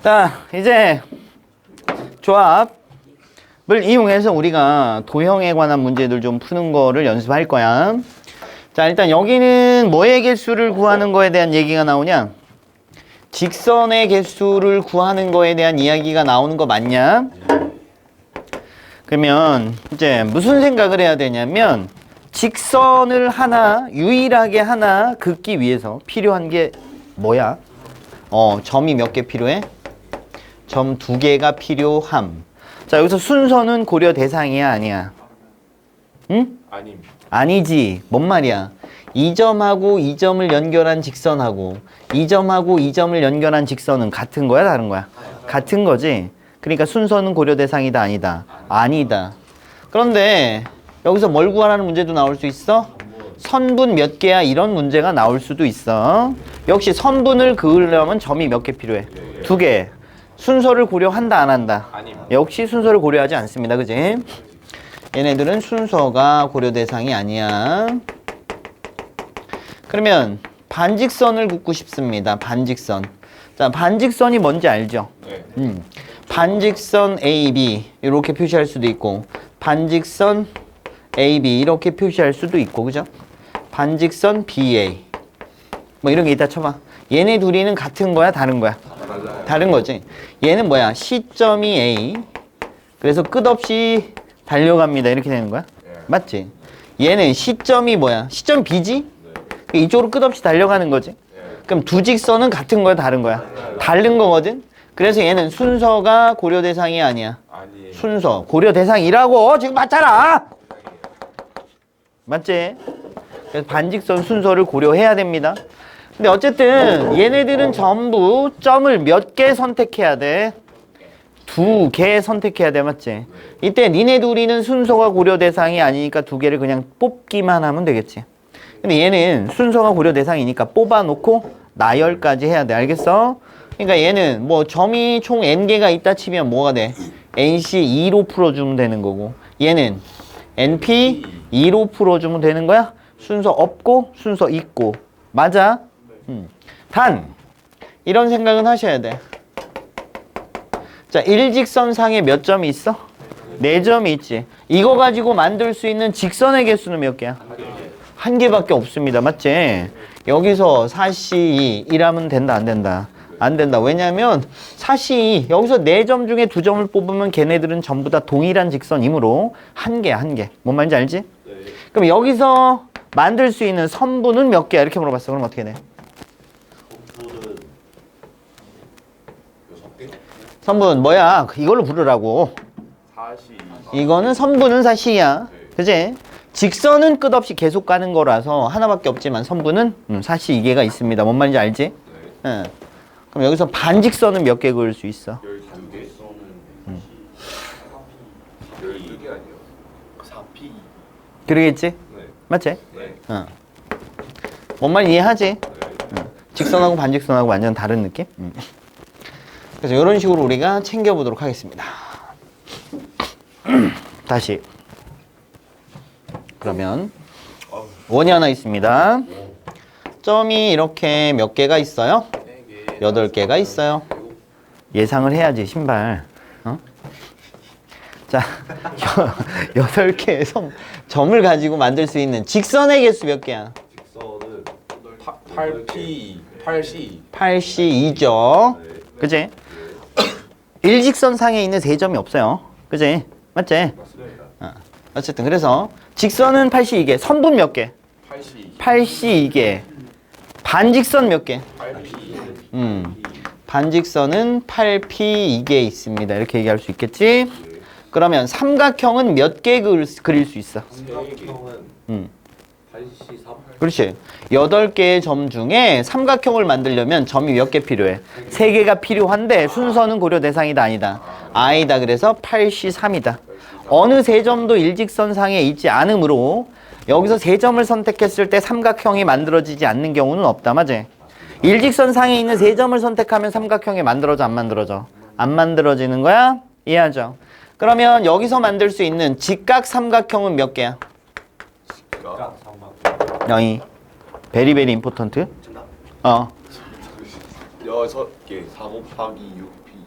자, 이제 조합을 이용해서 우리가 도형에 관한 문제들 좀 푸는 거를 연습할 거야. 자, 일단 여기는 뭐의 개수를 구하는 거에 대한 얘기가 나오냐? 직선의 개수를 구하는 거에 대한 이야기가 나오는 거 맞냐? 그러면 이제 무슨 생각을 해야 되냐면 직선을 하나, 유일하게 하나 긋기 위해서 필요한 게 뭐야? 점이 몇 개 필요해? 점 2개가 필요함. 자, 여기서 순서는 고려 대상이야, 아니야? 응? 아니지. 뭔 말이야? 이 점하고 이 점을 연결한 직선하고 이 점하고 이 점을 연결한 직선은 같은 거야, 다른 거야? 같은 거지. 그러니까 순서는 고려 대상이다, 아니다? 아니다. 그런데 여기서 뭘 구하라는 문제도 나올 수 있어? 선분 몇 개야? 이런 문제가 나올 수도 있어. 역시 선분을 그으려면 점이 몇 개 필요해? 2개. 순서를 고려한다, 안 한다? 역시 순서를 고려하지 않습니다. 그지? 얘네들은 순서가 고려 대상이 아니야. 그러면 반직선을 긋고 싶습니다. 반직선. 자, 반직선이 뭔지 알죠? 반직선 AB 이렇게 표시할 수도 있고 반직선 AB 이렇게 표시할 수도 있고, 그죠? 반직선 BA 뭐 이런 게 있다 쳐봐. 얘네 둘이는 같은 거야, 다른 거야? 다른 거지. 얘는 뭐야? 시점이 A, 그래서 끝없이 달려갑니다, 이렇게 되는 거야. 맞지? 얘는 시점이 뭐야? 시점 B지? 이쪽으로 끝없이 달려가는 거지. 그럼 두 직선은 같은 거야, 다른 거야? 다른 거거든. 그래서 얘는 순서가 고려 대상이 아니야. 순서 고려 대상이라고 지금 맞잖아. 맞지? 그래서 반직선 순서를 고려해야 됩니다. 근데 어쨌든 얘네들은 전부 점을 몇 개 선택해야 돼? 2개 선택해야 돼, 맞지? 이때 니네 둘이는 순서가 고려 대상이 아니니까 2개를 그냥 뽑기만 하면 되겠지. 근데 얘는 순서가 고려 대상이니까 뽑아놓고 나열까지 해야 돼. 알겠어? 그러니까 얘는 뭐 점이 총 n개가 있다 치면 뭐가 돼? nc 2로 풀어주면 되는 거고, 얘는 np 2로 풀어주면 되는 거야? 순서 없고 순서 있고. 맞아? 단 이런 생각은 하셔야 돼. 자, 일직선상에 몇 점이 있어? 4점이 있지. 이거 가지고 만들 수 있는 직선의 개수는 몇 개야? 1개밖에 없습니다. 맞지? 여기서 4C2 이라면 된다, 안 된다? 안 된다. 왜냐면 4C2 여기서 4점 중에 2점을 뽑으면 걔네들은 전부 다 동일한 직선이므로 1개야, 1개. 뭔 말인지 알지? 그럼 여기서 만들 수 있는 선분은 몇 개야? 이렇게 물어봤어. 그럼 어떻게 돼? 선분 뭐야? 이걸로 부르라고. 이거는 선분은 4C야. 그지? 직선은 끝없이 계속 가는 거라서 하나밖에 없지만 선분은 4C 2개가 있습니다. 뭔 말인지 알지? 응. 그럼 여기서 반직선은 몇 개 그을 수 있어? 12개? 12개 아니에요? 4P. 그러겠지? 네. 맞지? 네. 응. 뭔 말인지 이해하지? 응. 직선하고 반직선하고 완전 다른 느낌? 그래서 이런 식으로 우리가 챙겨보도록 하겠습니다. 다시. 그러면 원이 하나 있습니다. 점이 이렇게 몇 개가 있어요? 8개가 있어요. 예상을 해야지, 신발. 자, 8개의 점을 가지고 만들 수 있는 직선의 개수 몇 개야? 직선은 8P, 8C. 8C2죠. 그지? 일직선 상에 있는 3점이 없어요. 그지? 맞지? 맞습니다. 어쨌든 그래서 직선은 8C2개, 선분 몇 개? 8C. 8C2개. 반직선 몇 개? 8P. 반직선은 8P2개 있습니다. 이렇게 얘기할 수 있겠지? 그러면 삼각형은 몇 개 그릴 수 있어? 삼각형은 8C 3. 그렇지. 8개의 점 중에 삼각형을 만들려면 점이 몇 개 필요해? 3개가 필요한데 순서는 고려 대상이다, 아니다? 아니다. 그래서 8C3이다. 어느 세 점도 일직선상에 있지 않으므로 여기서 3점을 선택했을 때 삼각형이 만들어지지 않는 경우는 없다. 맞지? 일직선상에 있는 3점을 선택하면 삼각형이 만들어져, 안 만들어져? 안 만들어지는 거야? 이해하죠? 그러면 여기서 만들 수 있는 직각 삼각형은 몇 개야? 직각 삼각. 영이 베리베리 임포턴트. 6개 6개 4 곱하기 6P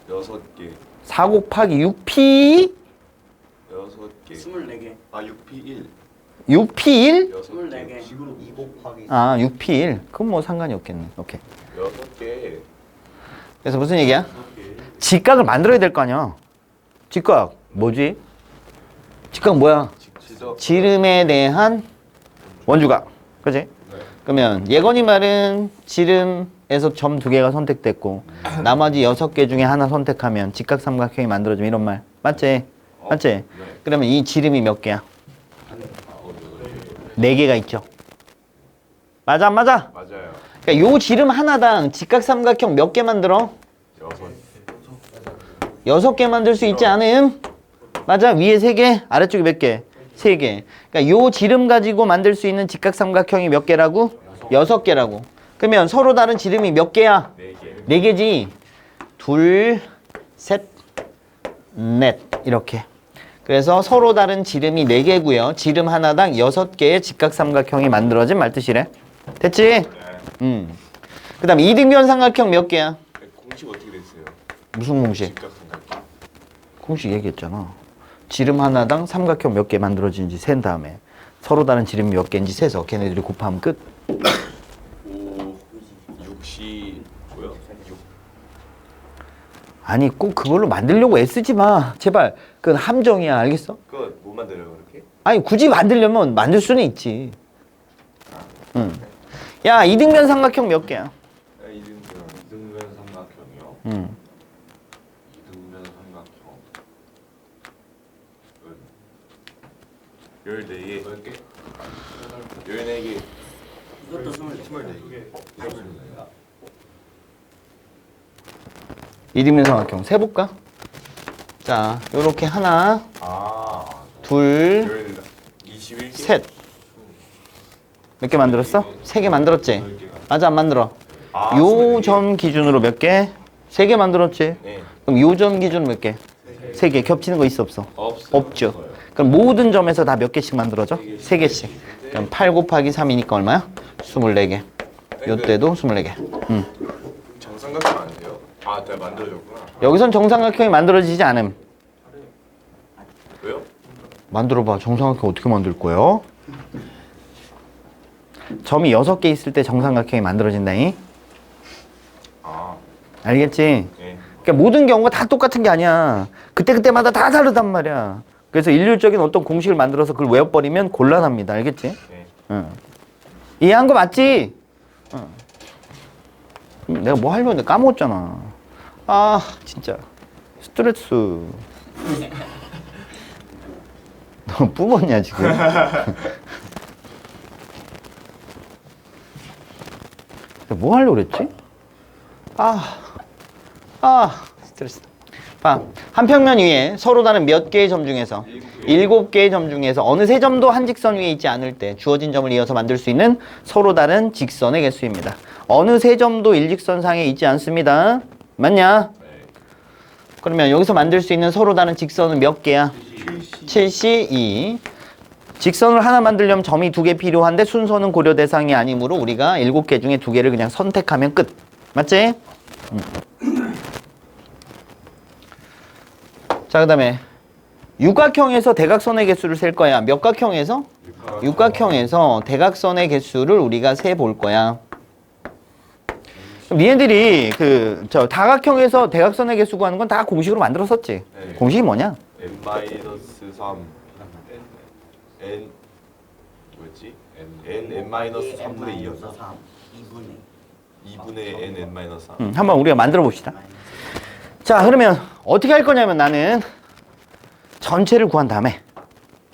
6개. 4 곱하기 6P 6개. 24개. 아 6P1. 6P1? 24개. 식으로 2 곱하기 아 6P1 그건 뭐 상관이 없겠네. 오케이. 6개. 그래서 무슨 얘기야? 6개. 직각을 만들어야 될 거 아니야. 직각 뭐지? 직각 뭐야? 지적. 지름에 대한 원주각 그지? 네. 그러면 예건이 말은 지름에서 점 2개가 선택됐고 나머지 6개 중에 하나 선택하면 직각삼각형이 만들어지면 이런 말 맞지? 맞지? 네. 그러면 이 지름이 몇 개야? 4개가 있죠. 맞아 안 맞아? 맞아요. 그러니까 요 지름 하나당 직각삼각형 몇 개 만들어? 6. 6개 만들 수 있지 않음? 맞아. 위에 3개, 아래쪽에 몇 개? 3개. 그러니까 요 지름 가지고 만들 수 있는 직각삼각형이 몇 개라고? 6개라고. 그러면 서로 다른 지름이 몇 개야? 4개. 4개지. 둘, 셋, 넷 이렇게. 그래서 서로 다른 지름이 4개고요. 지름 하나당 6개의 직각삼각형이 만들어진 말뜻이래. 됐지? 네. 그 다음에 이등변 삼각형 몇 개야? 공식 어떻게 됐어요? 무슨 공식? 직각삼각형. 공식 얘기했잖아. 지름 하나당 삼각형 몇 개 만들어지는지 센 다음에 서로 다른 지름이 몇 개인지 세서 걔네들이 곱하면 끝. 5 6시 뭐야? 6. 아니 꼭 그걸로 만들려고 애쓰지 마. 제발. 그건 함정이야. 알겠어? 그거 못 만들어요 그렇게? 아니 굳이 만들려면 만들 수는 있지. 응. 야 이등변 삼각형 몇 개야? 이등변 삼각형이요. 응. 이등변 삼각형 14개. 10개? 14개. 이것도 24개. 24개. 이등변 삼각형 세볼까? 자 요렇게 하나 아. 둘 21개. 셋. 몇 개 만들었어? 3개 만들었지? 맞아 안 만들어? 아, 요 점 기준으로 몇 개? 3개 만들었지? 네. 그럼 요 점 기준으로 몇 개? 3개. 겹치는 거 있어 없어? 없어요. 없죠. 그럼 모든 점에서 다 몇 개씩 만들어져? 3개씩. 그럼 8 곱하기 3이니까 얼마야? 24개. 요때도 24개. 정삼각형 안 돼요? 아, 내가 만들어줬구나. 여기선 정삼각형이 만들어지지 않음. 왜요? 만들어봐. 정삼각형 어떻게 만들 거야? 점이 6개 있을 때 정삼각형이 만들어진다니. 아, 알겠지? 네. 그러니까 모든 경우가 다 똑같은 게 아니야. 그때그때마다 다 다르단 말이야. 그래서 일률적인 어떤 공식을 만들어서 그걸 외워버리면 곤란합니다. 알겠지? 네. 응. 이해한 거 맞지? 응. 내가 뭐 하려고 했는데 까먹었잖아. 아 진짜 스트레스. 너 뿜었냐 지금? 뭐 하려고 그랬지? 스트레스. 봐, 한 평면 위에 서로 다른 몇 개의 점 중에서 7개의 점 중에서 어느 세 점도 한 직선 위에 있지 않을 때 주어진 점을 이어서 만들 수 있는 서로 다른 직선의 개수입니다. 어느 세 점도 일직선상에 있지 않습니다. 맞냐? 그러면 여기서 만들 수 있는 서로 다른 직선은 몇 개야? 7C2. 직선을 하나 만들려면 점이 2개 필요한데 순서는 고려 대상이 아니므로 우리가 7개 중에 2개를 그냥 선택하면 끝. 맞지? 자, 그 다음에 육각형에서 대각선의 개수를 셀 거야. 몇 각형에서? 육각형에서 대각선의 개수를 우리가 세 볼 거야. 그럼 니네들이 다각형에서 대각선의 개수 구하는 건 다 공식으로 만들었었지. 네. 공식이 뭐냐? n-3 n 뭐였지? n-3분의 2였나? 2분의 n-3 한번 우리가 만들어 봅시다. 자, 그러면 어떻게 할 거냐면 나는 전체를 구한 다음에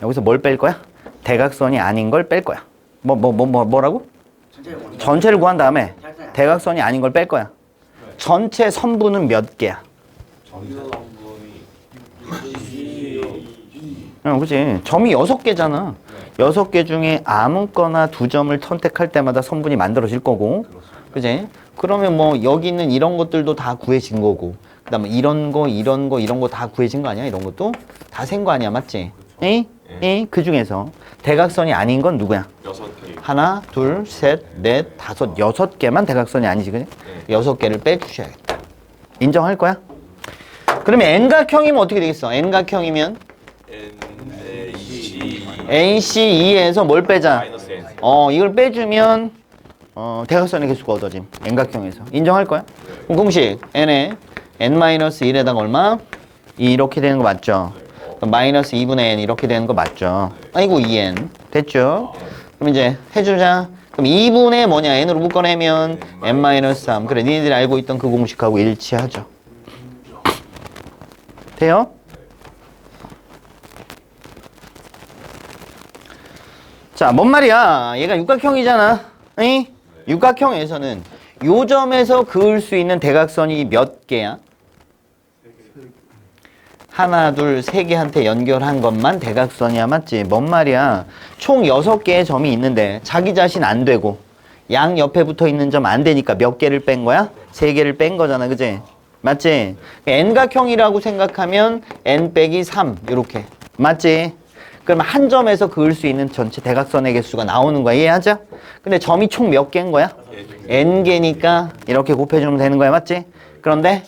여기서 뭘 뺄 거야? 대각선이 아닌 걸 뺄 거야. 뭐라고? 전체를 구한 다음에 대각선이 아닌 걸 뺄 거야. 전체 선분은 몇 개야? 전체 그치. 점이 6개잖아. 6개 중에 아무거나 2점을 선택할 때마다 선분이 만들어질 거고. 그치? 그러면 뭐 여기 있는 이런 것들도 다 구해진 거고. 그 다음에 이런 거 다 구해진 거 아니야? 이런 것도 다 센 거 아니야? 맞지? 그 중에서 대각선이 아닌 건 누구야? 6개 하나, 둘, 셋, 넷, 다섯, 6개만 대각선이 아니지, 그지? 6개를 빼주셔야겠다. 인정할 거야? 그러면 N각형이면 어떻게 되겠어? N각형이면 NC2에서 뭘 빼자? 마이너스 N. 이걸 빼주면 대각선의 개수가 얻어짐. N각형에서. 인정할 거야? 그럼 공식 N에 N-1에다가 얼마? 2 이렇게 되는 거 맞죠? 그럼 마이너스 2분의 N 이렇게 되는 거 맞죠? 아이고 2N. 됐죠? 그럼 이제 해주자. 그럼 2분의 뭐냐? N으로 묶어내면 N-3. 그래, 니네들이 알고 있던 그 공식하고 일치하죠. 돼요? 자, 뭔 말이야? 얘가 육각형이잖아. 응? 육각형에서는 요 점에서 그을 수 있는 대각선이 몇 개야? 하나, 둘, 세 개한테 연결한 것만 대각선이야. 맞지? 뭔 말이야? 총 6개의 점이 있는데 자기 자신 안 되고 양 옆에 붙어 있는 점 안 되니까 몇 개를 뺀 거야? 3개를 뺀 거잖아. 그지? 맞지? N각형이라고 생각하면 N 빼기 3 이렇게. 맞지? 그러면 한 점에서 그을 수 있는 전체 대각선의 개수가 나오는 거야. 이해하자? 근데 점이 총 몇 개인 거야? N개니까 이렇게 곱해주면 되는 거야. 맞지? 그런데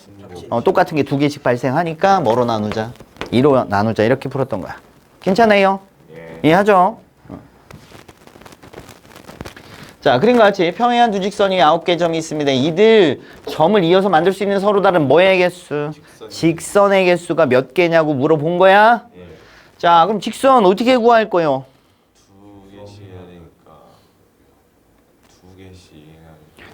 똑같은 게 2개씩 발생하니까 뭐로 나누자? 2로 나누자. 이렇게 풀었던 거야. 괜찮아요? 이해하죠? 자, 그림과 같이 평행한 두 직선이 9개 점이 있습니다. 이들 점을 이어서 만들 수 있는 서로 다른 뭐의 개수? 직선의 개수가 몇 개냐고 물어본 거야? 자, 그럼 직선 어떻게 구할 거예요? 2개씩 해야 되니까 2개씩 해야 되니까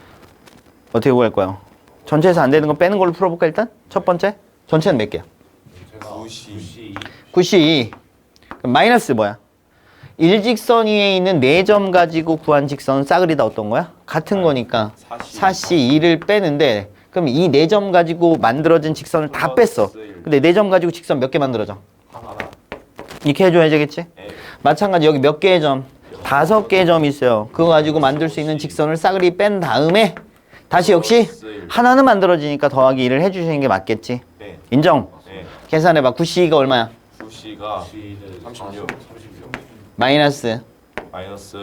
어떻게 구할 거예요? 전체에서 안 되는 거 빼는 걸로 풀어볼까 일단? 첫 번째? 전체는 몇 개야? 9시 9시. 그럼 마이너스 뭐야? 일직선 위에 있는 4점 가지고 구한 직선은 싸그리 다 어떤 거야? 같은 거니까 4시 2를 빼는데 그럼 이 4점 가지고 만들어진 직선을 다 뺐어. 근데 4점 가지고 직선 몇 개 만들어져? 이렇게 해줘야 되겠지? 마찬가지 여기 몇 개의 점? 5개의 점이 있어요. 그거 가지고 만들 수 있는 직선을 싸그리 뺀 다음에 다시 역시 하나는 만들어지니까 더하기 1을 해주시는 게 맞겠지? 네. 인정? 네. 계산해봐. 9C가 얼마야? 9시가 36 마이너스 마이너스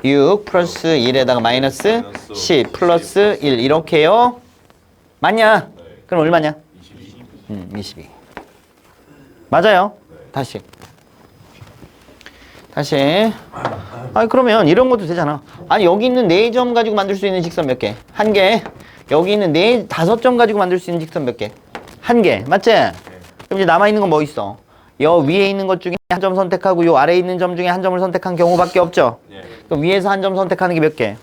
6 플러스 1에다가 마이너스 10 플러스 1 이렇게요. 맞냐? 그럼 얼마냐? 22. 맞아요. 다시. 그러면 이런 것도 되잖아. 아니 여기 있는 4점 가지고 만들 수 있는 직선 몇 개? 1개. 여기 있는 5점 가지고 만들 수 있는 직선 몇 개? 1개. 맞지? 그럼 이제 남아있는 건 뭐 있어? 여 위에 있는 것 중에 한 점 선택하고 요 아래에 있는 점 중에 한 점을 선택한 경우밖에 없죠? 그럼 위에서 한 점 선택하는 게 몇 개?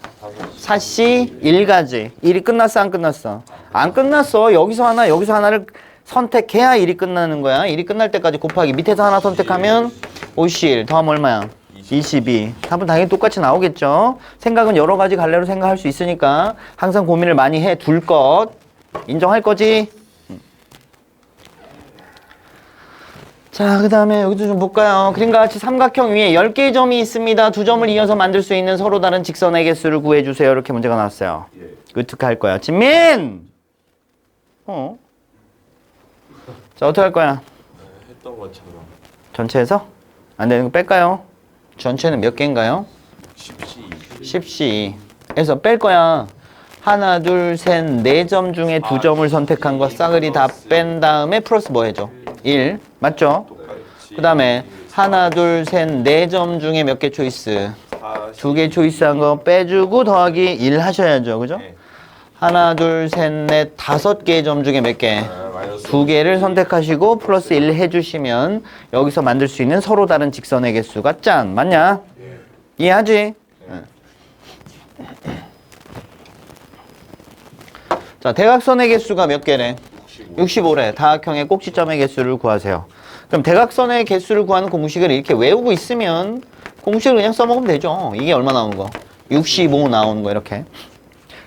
4시 1가지. 일이 끝났어 안 끝났어? 안 끝났어. 여기서 하나 여기서 하나를 선택해야 일이 끝나는 거야. 일이 끝날 때까지 곱하기 밑에서 하나 선택하면 51 더하면 얼마야? 22. 답은 당연히 똑같이 나오겠죠. 생각은 여러 가지 갈래로 생각할 수 있으니까 항상 고민을 많이 해 둘 것. 인정할 거지? 자, 그 다음에 여기도 좀 볼까요? 그림과 같이 삼각형 위에 10개의 점이 있습니다. 두 점을 이어서 만들 수 있는 서로 다른 직선의 개수를 구해주세요. 이렇게 문제가 나왔어요. 어떻게 할 거야? 진민! 자, 어떻게 할 거야? 했던 것처럼 전체에서? 안 되는 거 뺄까요? 전체는 몇 개인가요? 10시 10시에서 뺄 거야. 하나, 둘, 셋, 4점 중에 2점을 선택한 거 싸그리 다 뺀 다음에 플러스 뭐 해줘? 1. 맞죠? 그 다음에 하나, 둘, 셋, 4점 중에 몇 개 초이스? 2개 초이스한 거 빼주고 더하기 1 하셔야죠. 그죠? 하나, 둘, 셋, 넷, 5개의 점 중에 몇 개? 2개를 선택하시고 플러스 1 해주시면 여기서 만들 수 있는 서로 다른 직선의 개수가 짠! 맞냐? 이해하지? 자, 대각선의 개수가 몇 개래? 65래. 다각형의 꼭지점의 개수를 구하세요. 그럼 대각선의 개수를 구하는 공식을 이렇게 외우고 있으면 공식을 그냥 써먹으면 되죠. 이게 얼마 나오는 거? 65 나오는 거 이렇게.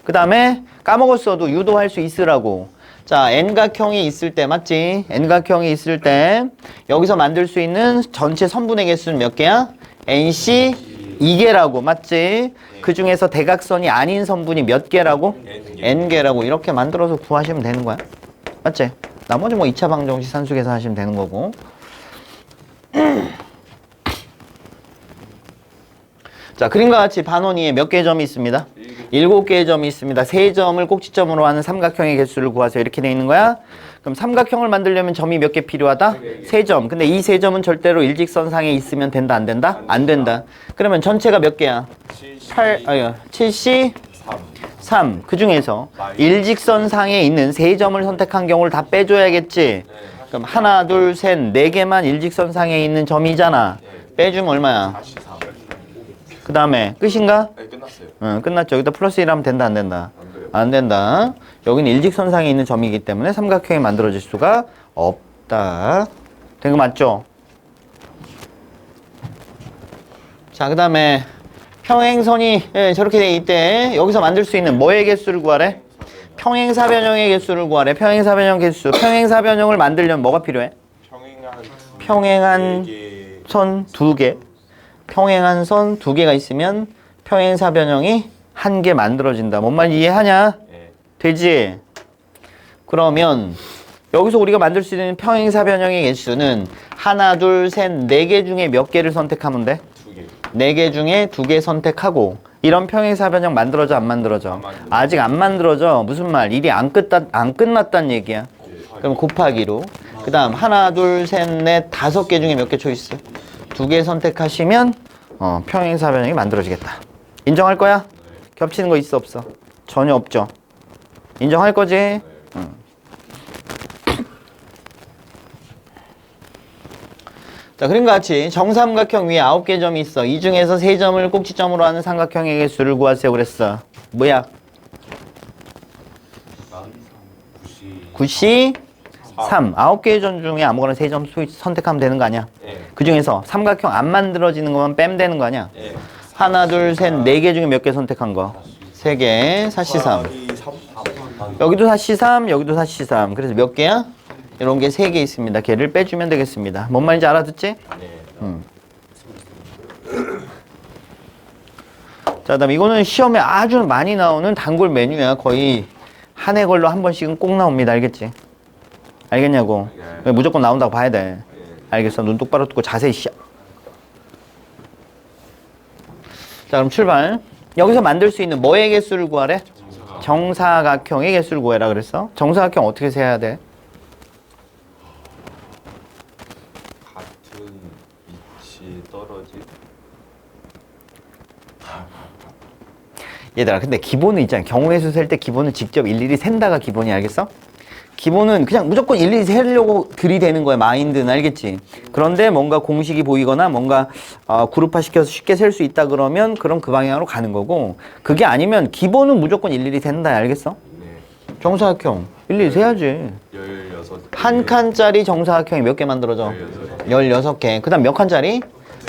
그 다음에 까먹었어도 유도할 수 있으라고. 자, N각형이 있을 때 맞지? N각형이 있을 때 여기서 만들 수 있는 전체 선분의 개수는 몇 개야? NC 2개라고 맞지? 그 중에서 대각선이 아닌 선분이 몇 개라고? N개라고 이렇게 만들어서 구하시면 되는 거야. 맞지? 나머지 뭐 2차 방정식 산수 계산하시면 되는 거고. 자, 그림과 같이 반원 위에 몇 개의 점이 있습니다? 7개의 점이 있습니다. 3점을 꼭지점으로 하는 삼각형의 개수를 구하세요. 이렇게 돼 있는 거야. 그럼 삼각형을 만들려면 점이 몇 개 필요하다? 3점. 근데 이 3점은 절대로 일직선상에 있으면 된다, 안 된다? 안 된다. 그러면 전체가 몇 개야? 73. 그 중에서 일직선상에 있는 3점을 선택한 경우를 다 빼줘야겠지. 그럼 하나, 둘, 셋, 4개만 일직선상에 있는 점이잖아. 빼주면 얼마야? 43. 그 다음에 끝인가? 네, 끝났어요. 응, 끝났죠. 여기다 플러스 1 하면 된다, 안 된다? 안 돼요. 안 된다. 여기는 일직선상에 있는 점이기 때문에 삼각형이 만들어질 수가 없다. 된 거 맞죠? 자, 그 다음에 평행선이 저렇게 돼 있대. 여기서 만들 수 있는 뭐의 개수를 구하래? 평행사변형의 개수를 구하래. 평행사변형 개수. 평행사변형을 만들려면 뭐가 필요해? 평행한 선 2개. 평행한 선 2개가 있으면 평행사변형이 1개 만들어진다. 뭔 말 이해하냐? 되지? 그러면 여기서 우리가 만들 수 있는 평행사변형의 개수는 하나, 둘, 셋, 4개 중에 몇 개를 선택하면 돼? 2개. 4개 중에 2개 선택하고 이런 평행사변형 만들어져 안 만들어져? 아직 안 만들어져. 무슨 말? 일이 안 끝났단 얘기야. 그럼 곱하기로. 그 다음 하나, 둘, 셋, 넷, 5개 중에 몇 개 초이스? 2개 선택하시면 평행사변형이 만들어지겠다. 인정할 거야? 겹치는 거 있어 없어? 전혀 없죠. 인정할 거지? 응. 자, 그림과 같이 정삼각형 위에 9개 점이 있어. 이 중에서 3점을 꼭지점으로 하는 삼각형의 개수를 구하세요 그랬어. 뭐야? 93. 9개의 점 중에 아무거나 3점 선택하면 되는 거 아니야? 그 중에서 삼각형 안 만들어지는 것만 빼면 되는 거 아니야? 하나, 둘, 셋, 4개 중에 몇 개 선택한 거? 3개, 4C3. 여기도 4C3, 여기도 4C3. 그래서 몇 개야? 이런 게 3개 있습니다. 걔를 빼주면 되겠습니다. 뭔 말인지 알아듣지? 자, 그다음 이거는 시험에 아주 많이 나오는 단골 메뉴야. 거의 한 해 걸로 한 번씩은 꼭 나옵니다. 알겠지? 알겠냐고? 무조건 나온다고 봐야 돼. 알겠어? 눈 똑바로 뜨고 자세히 시작. 자, 그럼 출발. 여기서 만들 수 있는 뭐의 개수를 구하래? 정사각형의 개수를 구해라 그랬어? 정사각형 어떻게 세야 돼? 같은 위치 떨어진. 얘들아, 근데 기본은 있잖아. 경우의 수 셀 때 기본은 직접 일일이 센다가 기본이, 알겠어? 기본은 그냥 무조건 일일이 세려고 들이대는 거야. 마인드는, 알겠지? 그런데 뭔가 공식이 보이거나 뭔가 그룹화 시켜서 쉽게 셀 수 있다 그러면 그럼 그 방향으로 가는 거고, 그게 아니면 기본은 무조건 일일이 센다. 알겠어? 네. 정사각형 일일이 세야지. 16. 한 칸짜리 정사각형이 몇 개 만들어져? 16개. 그 다음 몇 칸짜리?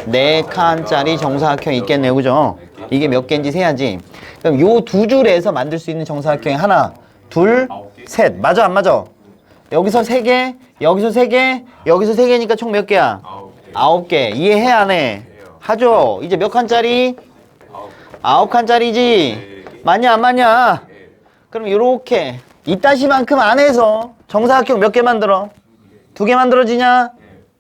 4칸짜리 정사각형이 있겠네요. 그죠? 이게 몇 개인지 세야지. 그럼 요 2줄에서 만들 수 있는 정사각형이 하나, 둘, 셋. 맞아, 안 맞아? 여기서 3개, 여기서 3개, 여기서 3개니까 총 몇 개야? 9개. 이해해, 안 해? 하죠? 이제 몇 칸짜리? 9칸짜리지? 맞냐, 안 맞냐? 그럼 요렇게 이따시만큼 안에서 정사각형 몇 개 만들어? 2개 만들어지냐?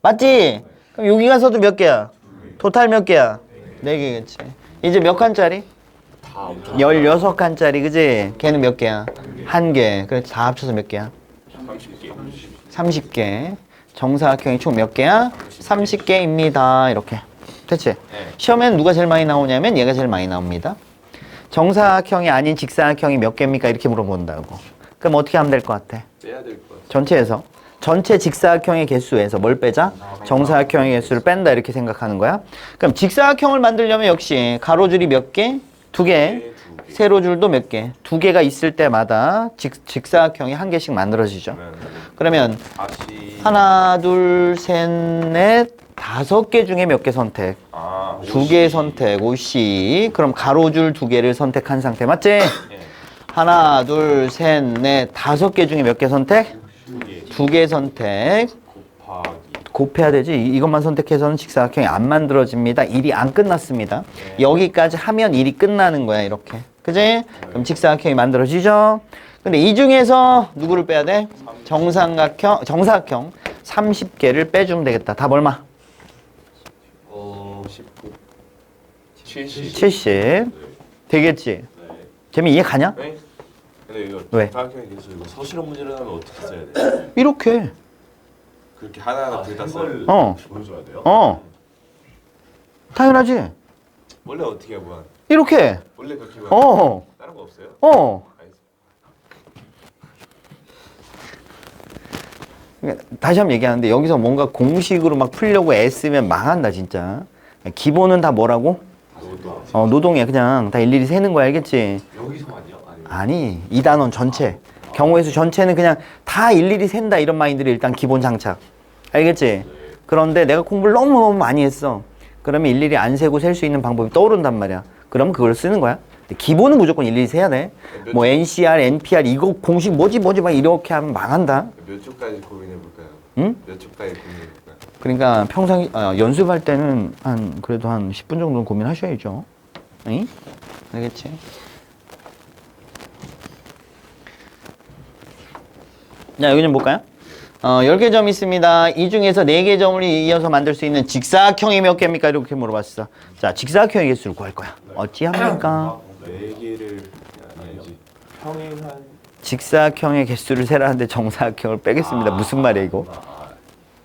맞지? 그럼 여기 가서도 몇 개야? 토탈 몇 개야? 4개겠지. 이제 몇 칸짜리? 16칸짜리, 그지? 걔는 몇 개야? 1개. 그래서 다 합쳐서 몇 개야? 30개. 정사각형이 총 몇 개야? 30개입니다. 이렇게. 됐지? 시험에는 누가 제일 많이 나오냐면 얘가 제일 많이 나옵니다. 정사각형이 아닌 직사각형이 몇 개입니까? 이렇게 물어본다고. 그럼 어떻게 하면 될 것 같아? 빼야 될 것 같아. 전체에서. 전체 직사각형의 개수에서 뭘 빼자? 정사각형의 개수를 뺀다, 이렇게 생각하는 거야. 그럼 직사각형을 만들려면 역시 가로줄이 몇 개? 2개. 세로줄도 몇 개? 2개가 있을 때마다 직사각형이 1개씩 만들어지죠. 그러면 하나, 둘, 셋, 넷, 5개 중에 몇 개 선택? 2개 선택, 오씨. 그럼 가로줄 2개를 선택한 상태, 맞지? 하나, 둘, 셋, 넷, 5개 중에 몇 개 선택? 2개 선택. 곱해야 되지. 이것만 선택해서는 직사각형이 안 만들어집니다. 일이 안 끝났습니다. 여기까지 하면 일이 끝나는 거야, 이렇게. 그지? 그럼 직사각형이 만들어지죠? 근데 이 중에서 누구를 빼야 돼? 정사각형 30개를 빼주면 되겠다. 답 얼마? 19. 70. 70. 되겠지? 재미 이해 가냐? 네? 근데 이거 왜? 정사각형의 개수 이거 서술형 문제를 하면 어떻게 써야 돼? 이렇게. 그렇게 하나하나 둘다 써요? 보여줘야 돼요? 당연하지. 원래 어떻게 뭐 이렇게. 원래 그렇게 뭐 다른 거 없어요? 알겠습니다. 그러니까 다시 한번 얘기하는데 여기서 뭔가 공식으로 막 풀려고 애쓰면 망한다 진짜. 기본은 다 뭐라고? 노동이야. 그냥 다 일일이 세는 거야. 알겠지? 여기서만요? 아니면 아니 이 단원 전체 경우의 수 전체는 그냥 다 일일이 센다 이런 마인드를 일단 기본 장착. 알겠지? 그런데 내가 공부를 너무너무 많이 했어. 그러면 일일이 안 세고 셀 수 있는 방법이 떠오른단 말이야. 그럼 그걸 쓰는 거야. 근데 기본은 무조건 일일이 세야 돼. 뭐 NCR, NPR 이거 공식 뭐지 막 이렇게 하면 망한다. 몇 초까지 고민해 볼까요? 응? 몇 초까지 고민해 볼까요? 그러니까 평상 연습할 때는 그래도 한 10분 정도는 고민하셔야죠. 응? 알겠지? 자, 여기 좀 볼까요? 10개 점 있습니다. 이 중에서 4개 점을 이어서 만들 수 있는 직사각형이 몇 개입니까? 이렇게 물어봤어. 자, 직사각형의 개수를 구할 거야. 어찌 합니까? 네 개를 아니지 평행한 직사각형의 개수를 세라는데 정사각형을 빼겠습니다. 무슨 말이야 이거?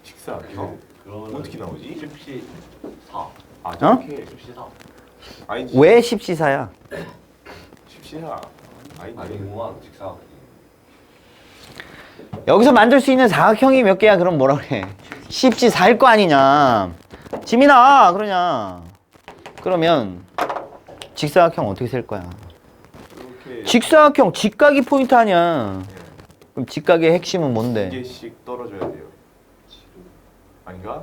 직사각형 어떻게 나오지? 14. 이렇게 14. 아니지 왜 10시사야? 14 아니지 아니구만 직사각형. 여기서 만들 수 있는 사각형이 몇 개야? 그럼 뭐라 그래? 10시사일 거 아니냐? 지민아 그러냐? 그러면 직사각형 어떻게 셀 거야? 이렇게 직사각형 직각이 포인트 아니야. 그럼 직각의 핵심은 두 뭔데? 개씩 떨어져야 돼요 아닌가?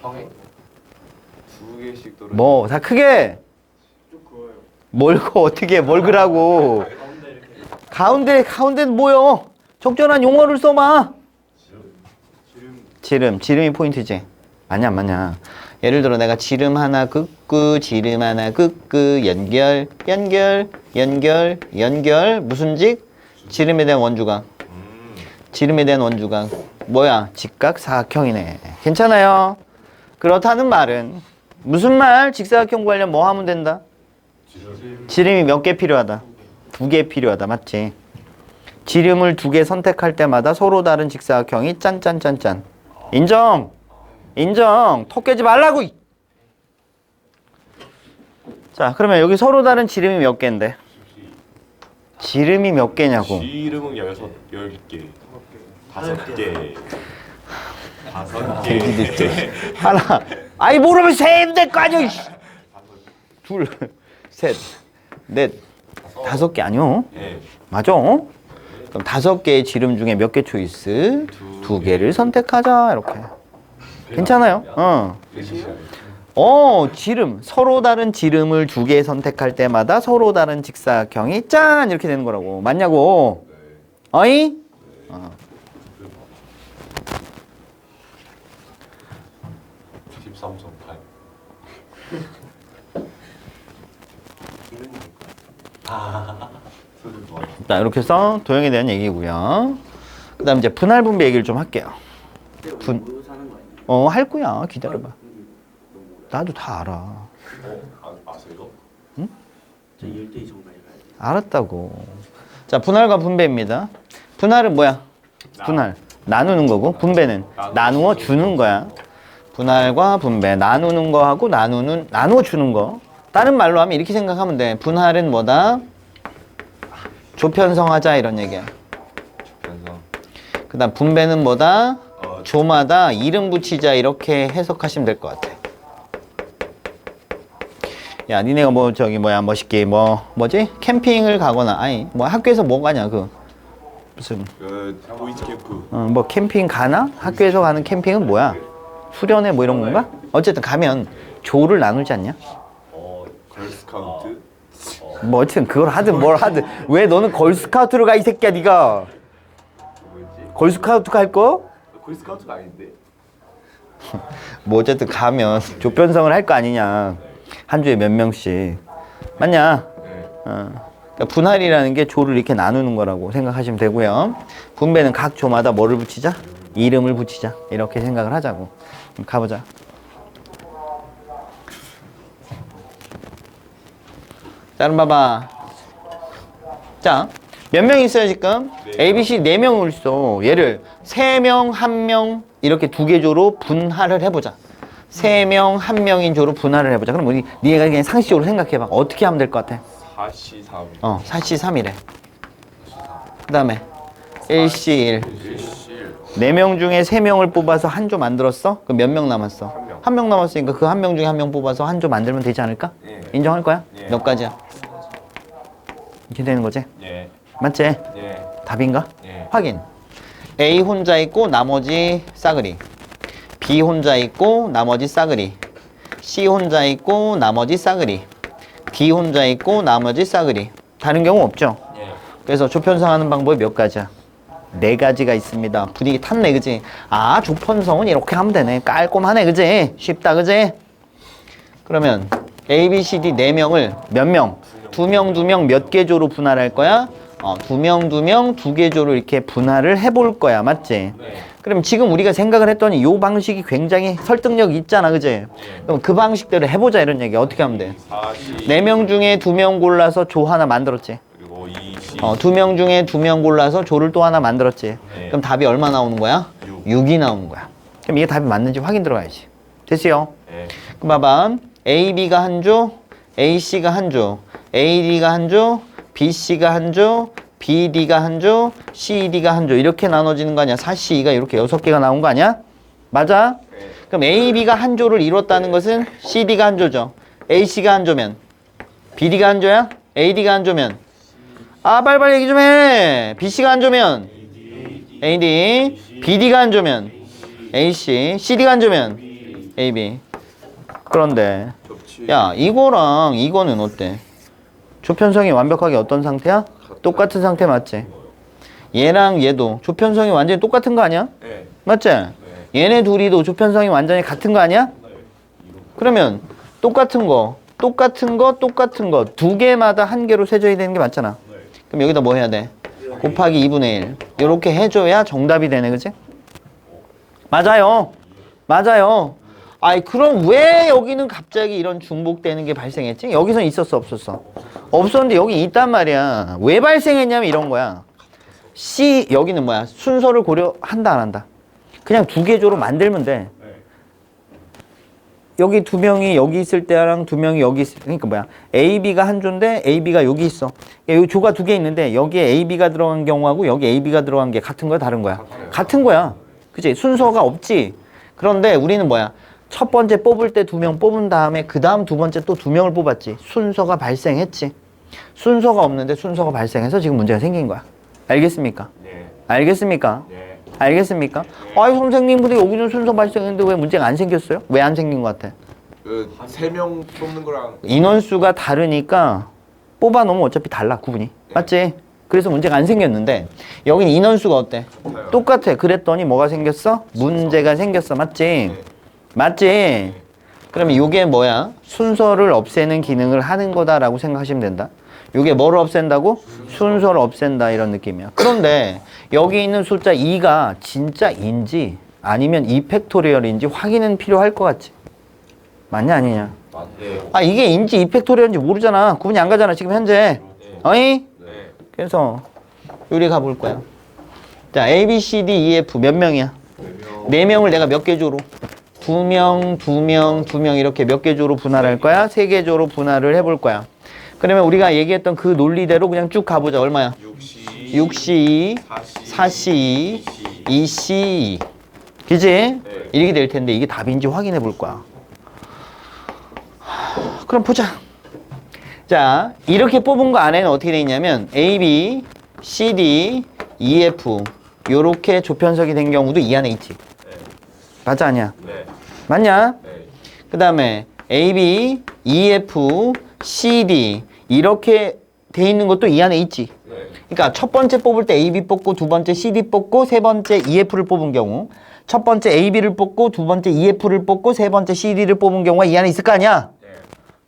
평행. 두 개씩 떨어져 뭐 다 크게 뭘 거 어떻게 해? 뭘 그라고? 가운데는 뭐요? 적절한 용어를 써봐. 지름이 포인트지. 맞냐 안 맞냐? 예를 들어 내가 지름 하나 긋고 지름 하나 긋고 연결 무슨 직? 지름에 대한 원주각. 지름에 대한 원주각 뭐야? 직각 사각형이네. 괜찮아요. 그렇다는 말은 무슨 말? 직사각형 구하려면 뭐 하면 된다? 지름이 몇 개 필요하다? 2개 필요하다. 맞지? 지름을 2개 선택할 때마다 서로 다른 직사각형이 짠짠짠짠. 인정. 턱 깨지 말라고. 자, 그러면 여기 서로 다른 지름이 몇 개인데? 지름이 몇 개냐고. 지름은 10개 5개 돼지들 하나. 아이 모르면 셋 될 거 아니야. 둘, 셋, 넷, 5개 아니요? 네. 맞아. 그럼 5개의 지름 중에 몇 개 초이스? 2개를 선택하자. 이렇게. 괜찮아요? 지름. 서로 다른 지름을 2개 선택할 때마다 서로 다른 직사각형이 짠! 이렇게 되는 거라고. 맞냐고? 어이? 13.8. 자, 이렇게 해서 도형에 대한 얘기고요. 그 다음 이제 분할 분배 얘기를 좀 할게요. 할 거야. 기다려봐. 나도 다 알아. 아세요? 저 12 정도에 가야 돼. 알았다고. 자, 분할과 분배입니다. 분할은 뭐야? 분할. 나누는 거고, 분배는 나누어 주는 거야. 분할과 분배. 나누는 거하고 나누어 주는 거. 다른 말로 하면 이렇게 생각하면 돼. 분할은 뭐다? 조편성하자 이런 얘기야. 그 다음 분배는 뭐다? 조마다 이름 붙이자 이렇게 해석하시면 될 것 같아. 야, 니네가 멋있게 뭐지? 캠핑을 가거나 아니 뭐 학교에서 뭐 가냐 무슨 보이즈 캠프 뭐 캠핑 가나? 학교에서 가는 캠핑은 뭐야? 수련회 뭐 이런 건가? 어쨌든 가면 조를 나누지 않냐? 걸스카우트 뭐 어쨌든 그걸 하든 뭘 하든 왜 너는 걸스카우트로 가 이 새끼야 니가? 뭐였지? 걸스카우트 갈 거? 걸스카우트가 아닌데? 뭐 어쨌든 가면 조편성을 할 거 아니냐. 한 주에 몇 명씩. 맞냐? 네. 그러니까 분할이라는 게 조를 이렇게 나누는 거라고 생각하시면 되고요. 분배는 각 조마다 뭐를 붙이자? 이름을 붙이자. 이렇게 생각을 하자고. 그럼 가보자. 다른 봐봐. 자, 몇 명 있어요 지금? A, B, C 4명을 있어. 얘를 3명, 1명 이렇게 두 개 조로 분할을 해보자. 3명, 1명인 조로 분할을 해보자. 그럼 우리 네가 그냥 상식적으로 생각해봐. 어떻게 하면 될 것 같아? 4C 3. 4C3이래. 그 다음에 1C1. 1C1. 4명 중에 3명을 뽑아서 한 조 만들었어? 그럼 몇 명 남았어? 한 명. 한 명 남았으니까 그 한 명 중에 한 명 뽑아서 한 조 만들면 되지 않을까? 예. 인정할 거야? 예. 몇 가지야? 이렇게 되는 거지? 예. 맞지? 예. 답인가? 예. 확인. A 혼자 있고 나머지 싸그리. B 혼자 있고 나머지 싸그리. C 혼자 있고 나머지 싸그리. D 혼자 있고 나머지 싸그리. 다른 경우 없죠? 예. 그래서 조편성하는 방법이 몇 가지야? 4가지가 있습니다. 분위기 탔네, 그지? 아, 조편성은 이렇게 하면 되네. 깔끔하네, 그지? 쉽다, 그지? 그러면 A, B, C, D 4명을 몇 명? 2명, 2명 몇 개 조로 분할할 거야? 2명, 2명 2개 조로 이렇게 분할을 해볼 거야, 맞지? 네. 그럼 지금 우리가 생각을 했더니 요 방식이 굉장히 설득력이 있잖아, 그지? 그럼 그 방식대로 해보자, 이런 얘기. 어떻게 하면 돼? 4C. 4명 중에 2명 골라서 조 하나 만들었지. 그리고 2C. 2명 중에 2명 골라서 조를 또 하나 만들었지. 네. 그럼 답이 얼마 나오는 거야? 6이 나오는 거야. 그럼 이게 답이 맞는지 확인 들어가야지. 됐어요? 예. 그럼 봐봐. A, B가 한 조, A, C가 한 조, A, D가 한 조, B, C가 한 조, B, D가 한 조, C, D가 한 조. 이렇게 나눠지는 거 아니야? 4C가 이렇게 6개가 나온 거 아니야? 맞아? 예. 그럼 A, B가 한 조를 이뤘다는 것은 C, D가 한 조죠. A, C가 한 조면 B, D가 한 조야? A, D가 한 조면 아, 빨리빨리 얘기 좀 해. B, C가 한 조면 A, D, B, D가 한 조면 A, C, C, D가 한 조면 A, B. 그런데 겹치. 야, 이거랑 이거는 어때? 조편성이 완벽하게 어떤 상태야? 똑같은 상태 맞지? 얘랑 얘도 조편성이 완전히 똑같은 거 아니야? 예. 맞지? 얘네 둘이도 조편성이 완전히 같은 거 아니야? 그러면 똑같은 거 두 개마다 한 개로 세줘야 되는 게 맞잖아. 그럼 여기다 뭐 해야 돼? 곱하기 2분의 1 이렇게 해줘야 정답이 되네, 그치? 맞아요. 아이, 그럼 왜 여기는 갑자기 이런 중복되는 게 발생했지? 여기선 있었어, 없었어? 없었는데 여기 있단 말이야. 왜 발생했냐면 이런 거야. C, 여기는 뭐야? 순서를 고려한다, 안 한다? 그냥 2개 조로 만들면 돼. 여기 2명이 여기 있을 때랑 2명이 여기 있을 때, 그러니까 뭐야? A, B가 한 조인데 A, B가 여기 있어. 여기 조가 2개 있는데 여기에 A, B가 들어간 경우하고 여기 A, B가 들어간 게 같은 거야, 다른 거야? 같은 거야. 그치? 순서가 없지. 그런데 우리는 뭐야? 첫 번째 뽑을 때 2명 뽑은 다음에 그 다음 두 번째 또 2명을 뽑았지. 순서가 발생했지. 순서가 없는데 순서가 발생해서 지금 문제가 생긴 거야. 알겠습니까? 예. 알겠습니까? 예. 알겠습니까? 아유, 선생님, 근데 여기는 순서 발생했는데 왜 문제가 안 생겼어요? 왜 안 생긴 것 같아? 그 3명 뽑는 거랑 인원수가 다르니까 뽑아놓으면 어차피 달라, 구분이. 맞지? 그래서 문제가 안 생겼는데 여기는 인원수가 어때? 같아요. 똑같아. 그랬더니 뭐가 생겼어? 문제가 생겼어. 맞지? 맞지? 그러면 이게 뭐야? 순서를 없애는 기능을 하는 거다라고 생각하시면 된다. 이게 뭐를 없앤다고? 순서를 없앤다, 이런 느낌이야. 그런데 여기 있는 숫자 2가 진짜인지 아니면 2팩토리얼인지 확인은 필요할 것 같지? 맞냐 아니냐? 예. 아, 이게 인지 2팩토리얼인지 모르잖아. 구분이 안 가잖아 지금 현재. 어이? 네. 그래서 요리 가볼 거야. 자, A, B, C, D, E, F 몇 명이야? 4명을 내가 몇 개 조로? 2명 이렇게 몇 개 조로 분할할 거야? 3개 조로 분할을 해볼 거야. 그러면 우리가 얘기했던 그 논리대로 그냥 쭉 가보자. 얼마야? 6C. 6C, 4C, 2C. 그지? 이렇게 될 텐데 이게 답인지 확인해 볼 거야. 그럼 보자. 자, 이렇게 뽑은 거 안에는 어떻게 돼 있냐면 A, B, C, D, E, F 요렇게 조편석이 된 경우도 이 안에 있지. 맞아 아니야? 네. 맞냐? 네. 그 다음에 A, B, E, F, C, D 이렇게 돼 있는 것도 이 안에 있지. 네. 그러니까 첫 번째 뽑을 때 A, B 뽑고 두 번째 C, D 뽑고 세 번째 E, F를 뽑은 경우 첫 번째 A, B를 뽑고 두 번째 E, F를 뽑고 세 번째 C, D를 뽑은 경우가 이 안에 있을 거 아니야? 네.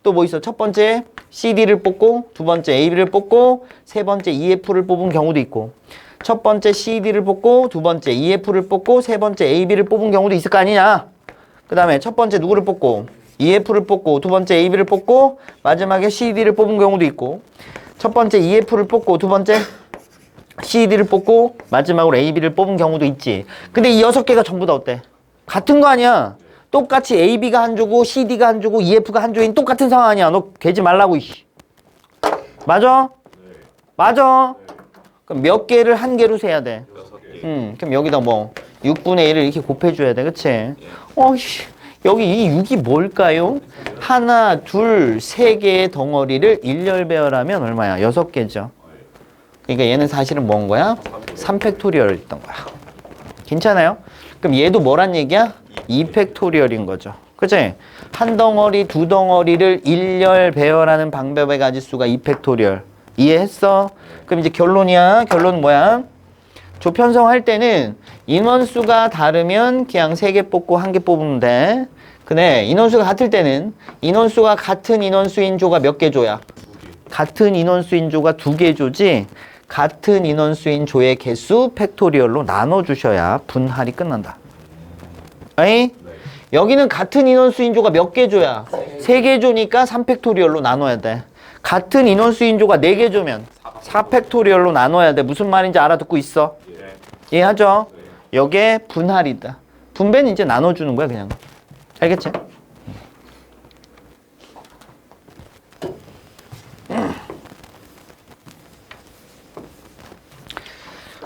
또 뭐 있어? 첫 번째 C, D를 뽑고 두 번째 A, B를 뽑고 세 번째 E, F를 뽑은 경우도 있고 첫 번째 C, D를 뽑고 두 번째 E, F를 뽑고 세 번째 A, B를 뽑은 경우도 있을 거 아니냐? 그 다음에 첫 번째 누구를 뽑고 EF를 뽑고 두 번째 AB를 뽑고 마지막에 CD를 뽑은 경우도 있고 첫 번째 EF를 뽑고 두 번째 CD를 뽑고 마지막으로 AB를 뽑은 경우도 있지. 근데 이 6개가 전부 다 어때? 같은 거 아니야. 똑같이 AB가 한 조고 CD가 한 조고 EF가 한 조인 똑같은 상황 아니야. 너 개지 말라고 이씨. 맞아? 맞아. 그럼 몇 개를 한 개로 세야 돼? 6개. 그럼 여기다 뭐 6분의 1을 이렇게 곱해줘야 돼. 그치? 어이씨. 여기 이 6이 뭘까요? 하나, 둘, 세 개의 덩어리를 일렬 배열하면 얼마야? 6개죠. 그러니까 얘는 사실은 뭔 거야? 3팩토리얼을 했던 거야. 괜찮아요? 그럼 얘도 뭐란 얘기야? 2팩토리얼인 거죠. 그치? 한 덩어리, 두 덩어리를 일렬 배열하는 방법의 가지수가 2팩토리얼. 이해했어? 그럼 이제 결론이야. 결론은 뭐야? 조편성 할 때는 인원수가 다르면 그냥 3개 뽑고 1개 뽑으면 돼. 근데 인원수가 같을 때는 인원수가 같은 인원수인 조가 몇 개 조야? 같은 인원수인 조가 2개 조지 같은 인원수인 조의 개수 팩토리얼로 나눠주셔야 분할이 끝난다. 에이? 여기는 같은 인원수인 조가 몇 개 조야? 3개 조니까 3팩토리얼로 나눠야 돼. 같은 인원수인 조가 4개 조면 4팩토리얼로 나눠야 돼. 무슨 말인지 알아듣고 있어? 이해하죠? 여기에 분할이다. 분배는 이제 나눠주는 거야 그냥. 알겠지?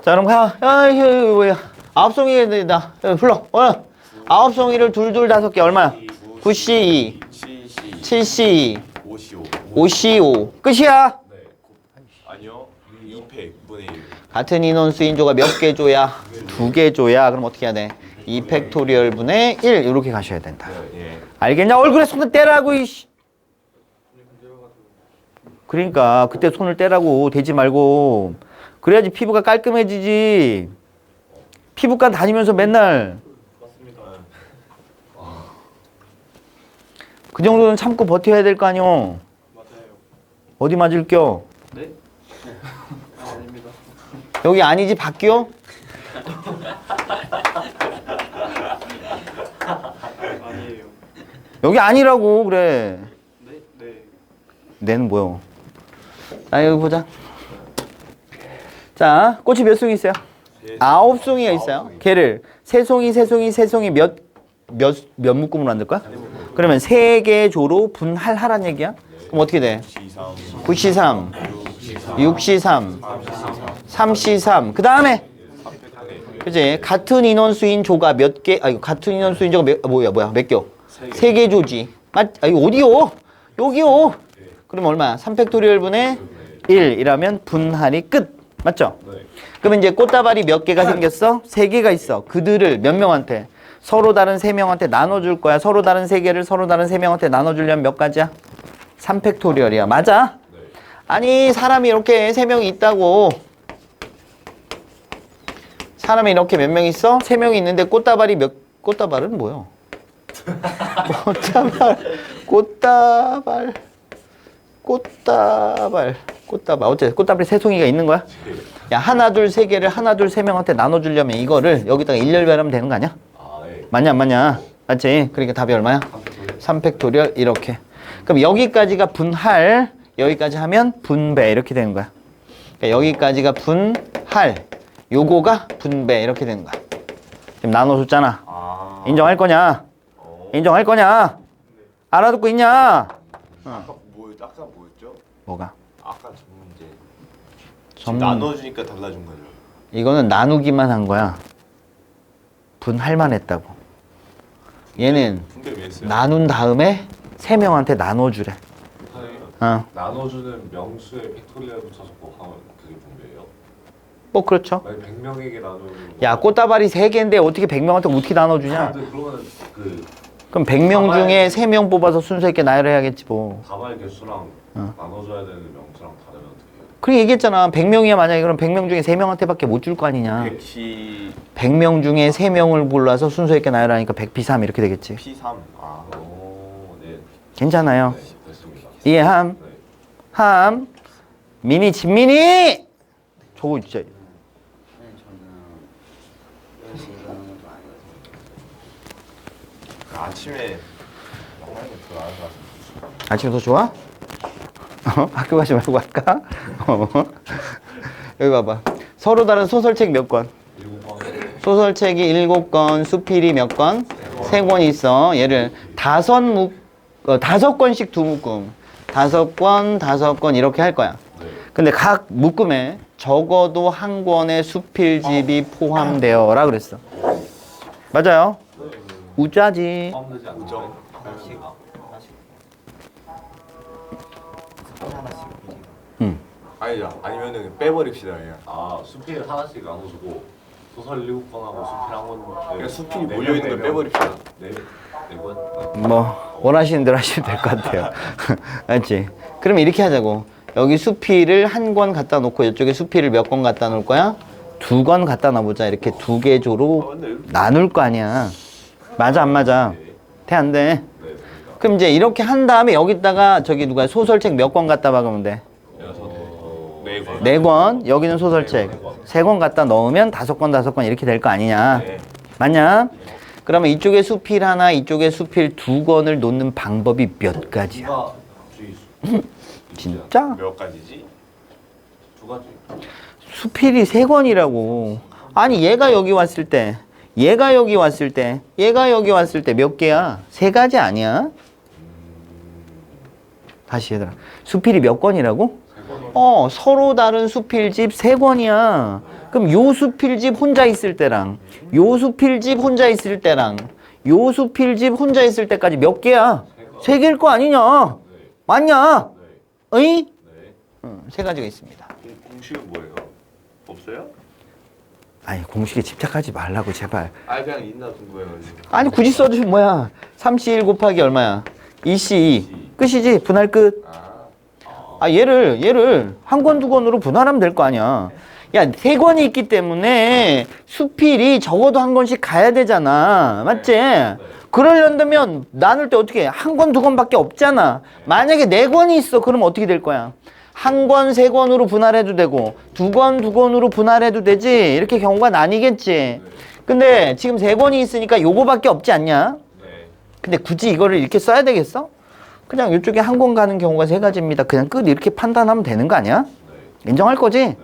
자 그럼 뭐야 9송이다. 불러. 9송이를 둘둘 5개 얼마야? 9C2 7C2 5C5 끝이야. 네. 아니요. 2팩 6분의 1. 같은 인원수인 조가 몇 개 조야? 2개 조야. 그럼 어떻게 해야 돼? 2팩토리얼 분의 1 이렇게 가셔야 된다. 예. 알겠냐? 얼굴에 손을 떼라고 이씨. 그러니까 그때 손을 떼라고 대지 말고 그래야지 피부가 깔끔해지지. 피부과 다니면서 맨날 그 정도는 참고 버텨야 될 거 아니오. 맞아요. 어디 맞을 겨? 네? 아닙니다. 여기 아니지 바뀌어? 아니에요. 여기 아니라고 그래. 네? 네. 내는 뭐요? 자 여기 보자. 자 꽃이 몇 송이 있어요? 9송이가 있어요. 걔를 세 송이 몇 묶음으로 만들 거야? 그러면 3개 조로 분할하란 얘기야? 그럼 어떻게 돼? 9C3 6C3 3C3 그 다음에 그치? 같은 인원수인 조가 몇 개? 같은 인원수인 조가 몇 개? 3개 조지. 이거 어디요? 여기요. 그럼 얼마야? 3팩토리얼 분의 1이라면 분할이 끝. 맞죠? 그러면 이제 꽃다발이 몇 개가 생겼어? 3개가 있어. 그들을 몇 명한테? 서로 다른 3명한테 나눠줄 거야. 서로 다른 3개를 서로 다른 3명한테 나눠주려면 몇 가지야? 3팩토리얼이야. 맞아? 아니 사람이 이렇게 3명이 있다고. 사람이 이렇게 몇 명 있어? 3명이 있는데 꽃다발은 뭐야? 꽃다발 어째 꽃다발이 3송이가 있는 거야? 야 하나 둘 세 개를 하나 둘 세 명한테 나눠주려면 이거를 여기다가 일렬배하면 되는 거 아니야? 맞냐 안 맞냐? 맞지? 그러니까 답이 얼마야? 3팩토리얼 이렇게. 그럼 여기까지가 분할, 여기까지 하면 분배 이렇게 되는 거야. 그러니까 여기까지가 분할, 요거가 분배 이렇게 되는 거야. 지금 나눠줬잖아. 인정할 거냐? 인정할 거냐? 알아듣고 있냐? 아까 뭐였죠? 뭐가? 아까 전 문제. 전- 나눠주니까 달라진 거죠. 이거는 나누기만 한 거야. 분할만 했다고. 얘는 분배 왜 했어요? 나눈 다음에 3명한테 나눠주래. 나눠주는 명수의 팩토리얼 붙여서 하면 그게 분배예요? 뭐 그렇죠. 만약 100명에게 나누는 야 꽃다발이 3개인데 어떻게 100명한테 어떻게 나눠주냐? 근데 그러면 그럼 100명 중에 3명 뽑아서 순서 있게 나열해야겠지 뭐. 다발 개수랑 나눠줘야 되는 명수랑 다르면 어떻게 해요? 그렇게 얘기했잖아. 100명이야 만약에 그럼 100명 중에 3명한테밖에 못 줄 거 아니냐. 100명 중에 3명을 골라서 순서 있게 나열하니까 100P3 이렇게 되겠지. P3. 네. 괜찮아요. 네, 됐습니다. 이해함? 네. 함? 미니 진미니! 저거 진짜 네, 저는 열심히 일어나는 것도 아니거든요. 아침에 아침이 더 좋아? 학교 가지 말고 할까? 여기 봐봐. 서로 다른 소설책 몇 권? 소설책이 7권, 수필이 몇 권? 3권 있어. 얘를 5권씩 두 묶음. 5권, 5권 이렇게 할 거야. 근데 각 묶음에 적어도 한 권의 수필집이 포함되어라 그랬어. 맞아요? 우짜지. 포함되지 않죠? 아니죠. 아니면은 빼버립시다 그냥. 아 수필 하나씩 나눠주고 소설 7권하고 수필 한 권. 그냥 수필이 몰려 있는 걸 빼버립시다. 네 권. 뭐 원하시는 대로 하시면 될 것 같아요. 알지? 그럼 이렇게 하자고. 여기 수필을 한 권 갖다 놓고 이쪽에 수필을 몇 권 갖다 놓을 거야? 2권 갖다 놔보자. 이렇게 2개 조로 나눌 거 아니야. 맞아 안 맞아? 돼 안 돼? 그럼 이제 이렇게 한 다음에 여기다가 저기 누가 소설책 몇 권 갖다 박으면 돼? 4권. 4권. 여기는 소설책 3권 갖다 넣으면 5권 5권 이렇게 될 거 아니냐? 네. 맞냐? 그러면 이쪽에 수필 하나, 이쪽에 수필 2권을 놓는 방법이 몇 가지야? 누가 주의 진짜? 몇 가지지? 2가지. 수필이 3권이라고. 아니 얘가 여기 왔을 때, 얘가 여기 왔을 때, 얘가 여기 왔을 때 몇 개야? 3가지 아니야? 다시 얘들아. 수필이 몇 권이라고? 서로 다른 수필집 3권이야. 그럼 요 수필집 혼자 있을 때랑 요 수필집 혼자 있을 때랑 요 수필집 혼자 있을 때까지 몇 개야? 3개일 거 아니냐? 맞냐? 어이? 네. 3가지가 있습니다. 공식은 뭐예요? 없어요? 아니 공식에 집착하지 말라고 제발. 아 그냥 있나 궁금해가지고. 아니 굳이 써주면 뭐야? 3C1 곱하기 얼마야? 2C2 끝이지? 분할 끝. 얘를 한 권, 2권으로 분할하면 될 거 아니야. 야, 3권이 있기 때문에 수필이 적어도 한 권씩 가야 되잖아. 맞지? 그러려면 나눌 때 어떻게 해? 한 권, 2권밖에 없잖아. 만약에 4권이 있어. 그러면 어떻게 될 거야? 한 권, 3권으로 분할해도 되고 2권, 2권으로 분할해도 되지. 이렇게 경우가 나뉘겠지. 근데 지금 3권이 있으니까 요거밖에 없지 않냐? 근데 굳이 이거를 이렇게 써야 되겠어? 그냥 이쪽에 한 권 가는 경우가 3가지입니다. 그냥 끝 이렇게 판단하면 되는 거 아니야? 인정할 거지?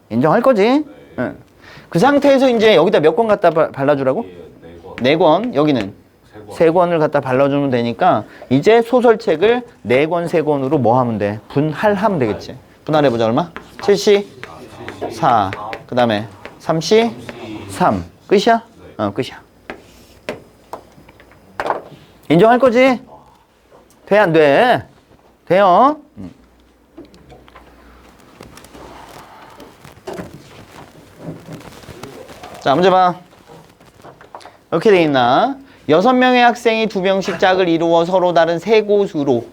인정할 거지? 응. 그 상태에서 이제 여기다 몇 권 갖다 발라주라고? 4권. 여기는 3권을 갖다 발라주면 되니까 이제 소설책을 4권, 3권으로 뭐 하면 돼? 분할하면 되겠지. 분할해보자. 얼마? 7C 4. 그 다음에 3C 3. 끝이야? 끝이야. 인정할 거지? 돼, 안 돼? 돼요? 자, 문제 봐. 이렇게 돼 있나? 6명의 학생이 2명씩 짝을 이루어 서로 다른 3곳으로.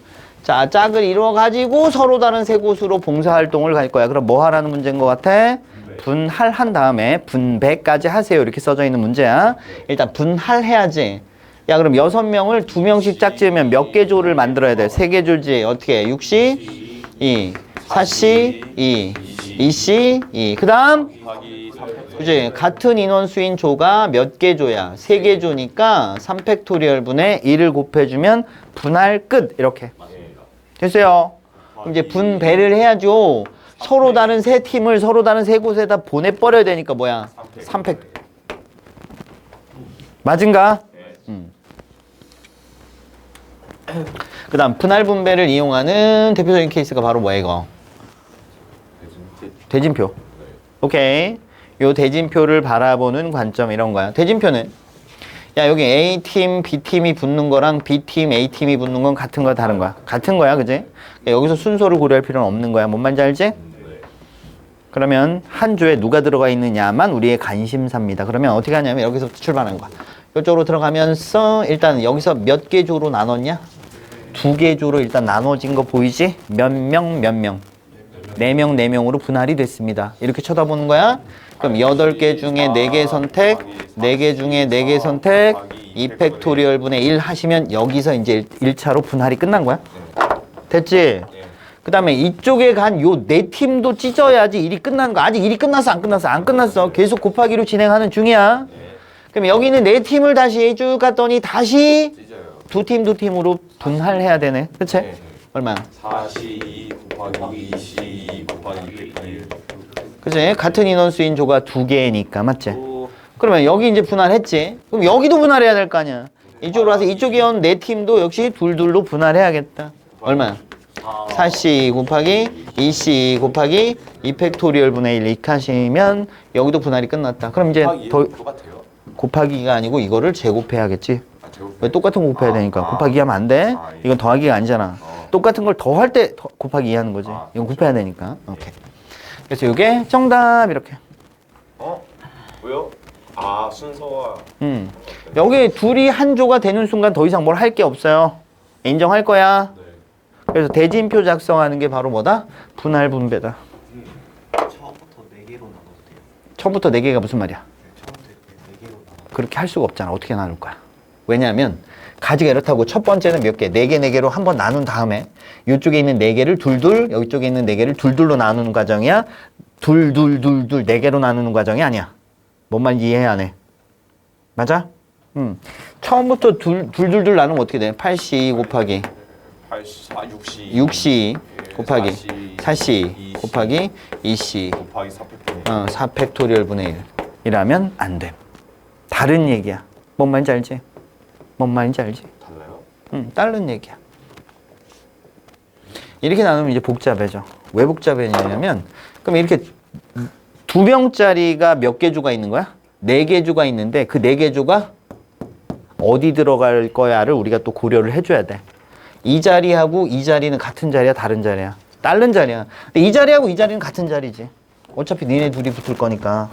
자, 짝을 이루어 가지고 서로 다른 3곳으로 봉사활동을 갈 거야. 그럼 뭐 하라는 문제인 것 같아? 분할한 다음에 분배까지 하세요. 이렇게 써져 있는 문제야. 일단 분할해야지. 야, 그럼 6명을 2명씩 짝지으면 몇 개 조를 만들어야 돼? 3개 조지. 어떻게 해? 6C 2, 4C 2, 2C 2. 그 다음? 그지? 같은 인원수인 조가 몇 개 조야? 3개 조니까 3팩토리얼 분의 1을 곱해주면 분할 끝. 이렇게. 됐어요? 그럼 이제 분배를 해야죠. 서로 다른 3팀을 서로 다른 3곳에다 보내버려야 되니까 뭐야? 3팩. 맞은가? 그 다음 분할 분배를 이용하는 대표적인 케이스가 바로 뭐야 이거? 대진표. 오케이. 요 대진표를 바라보는 관점 이런 거야. 대진표는 야 여기 A팀, B팀이 붙는 거랑 B팀, A팀이 붙는 건 같은 거야 다른 거야? 같은 거야 그지? 여기서 순서를 고려할 필요는 없는 거야. 뭔 말인지 알지? 그러면 한 조에 누가 들어가 있느냐만 우리의 관심사입니다. 그러면 어떻게 하냐면 여기서 출발하는 거야. 이쪽으로 들어가면서 일단 여기서 몇 개 조로 나눴냐? 2개 조로 일단 나눠진 거 보이지? 몇 명, 몇 명? 4명, 4명으로 분할이 됐습니다. 이렇게 쳐다보는 거야. 그럼 8개 중에 4개 선택, 4개 중에 4개 선택, 2팩토리얼 분의 1 하시면 여기서 이제 1차로 분할이 끝난 거야. 됐지? 그 다음에 이쪽에 간 요 4팀도 찢어야지 일이 끝난 거. 아직 일이 끝났어? 안 끝났어? 안 끝났어. 계속 곱하기로 진행하는 중이야. 그럼 여기는 4팀을 다시 쭉 갔더니 다시 두 팀으로 분할해야 되네. 그치? 네. 얼마? 4C2 곱하기 2C 곱하기 1. 그치? 같은 인원수인 조가 두 개니까, 맞지? 또 그러면 여기 이제 분할했지? 그럼 여기도 분할해야 될 거 아니야? 이쪽으로 와서 이쪽에 온 네 팀도 역시 둘로 분할해야겠다. 얼마야? 4C 곱하기 2C 곱하기 2팩토리얼 분의 1 이렇게 하시면 여기도 분할이 끝났다. 그럼 이제 더 똑같아요. 곱하기가 아니고 이거를 제곱해야겠지? 아, 제곱. 왜 똑같은 거 곱해야 되니까. 곱하기 하면 안 돼. 아, 예. 이건 더하기가 아니잖아. 똑같은 걸 더할 때 곱하기 하는 거지. 아, 이건 곱해야 되니까. 오케이. 그래서 이게 정답 이렇게. 왜요? 아, 순서가. 여기 둘이 한 조가 되는 순간 더 이상 뭘 할 게 없어요. 인정할 거야. 네. 그래서 대진표 작성하는 게 바로 뭐다? 분할 분배다. 처음부터 4개로 나눠도 돼요? 처음부터 4개가 무슨 말이야? 처음부터 4개로 나눠. 그렇게 할 수가 없잖아. 어떻게 나눌 거야? 왜냐하면 가지가 이렇다고 첫 번째는 몇 개? 4개로 한번 나눈 다음에 이쪽에 있는 4개를 둘둘, 여기 쪽에 있는 4개를 둘둘로 나누는 과정이야. 둘둘둘둘 4개로 나누는 과정이 아니야. 뭔 말인지 이해 안 해? 맞아? 처음부터 둘둘둘 나누면 어떻게 돼? 8C 곱하기 6C. 6C 곱하기 4C 4C 곱하기 2C 곱하기 4팩토리얼. 4팩토리얼 분의 1 이라면 안 돼. 다른 얘기야. 뭔 말인지 알지? 뭔 말인지 알지? 달라요? 다른 얘기야. 이렇게 나누면 이제 복잡해져. 왜 복잡해지냐면 그럼 이렇게 2명짜리가 몇 개 조가 있는 거야? 4개 조가 있는데 그 4개 조가 어디 들어갈 거야를 우리가 또 고려를 해줘야 돼. 이 자리하고 이 자리는 같은 자리야, 다른 자리야? 다른 자리야. 근데 이 자리하고 이 자리는 같은 자리지. 어차피 니네 둘이 붙을 거니까.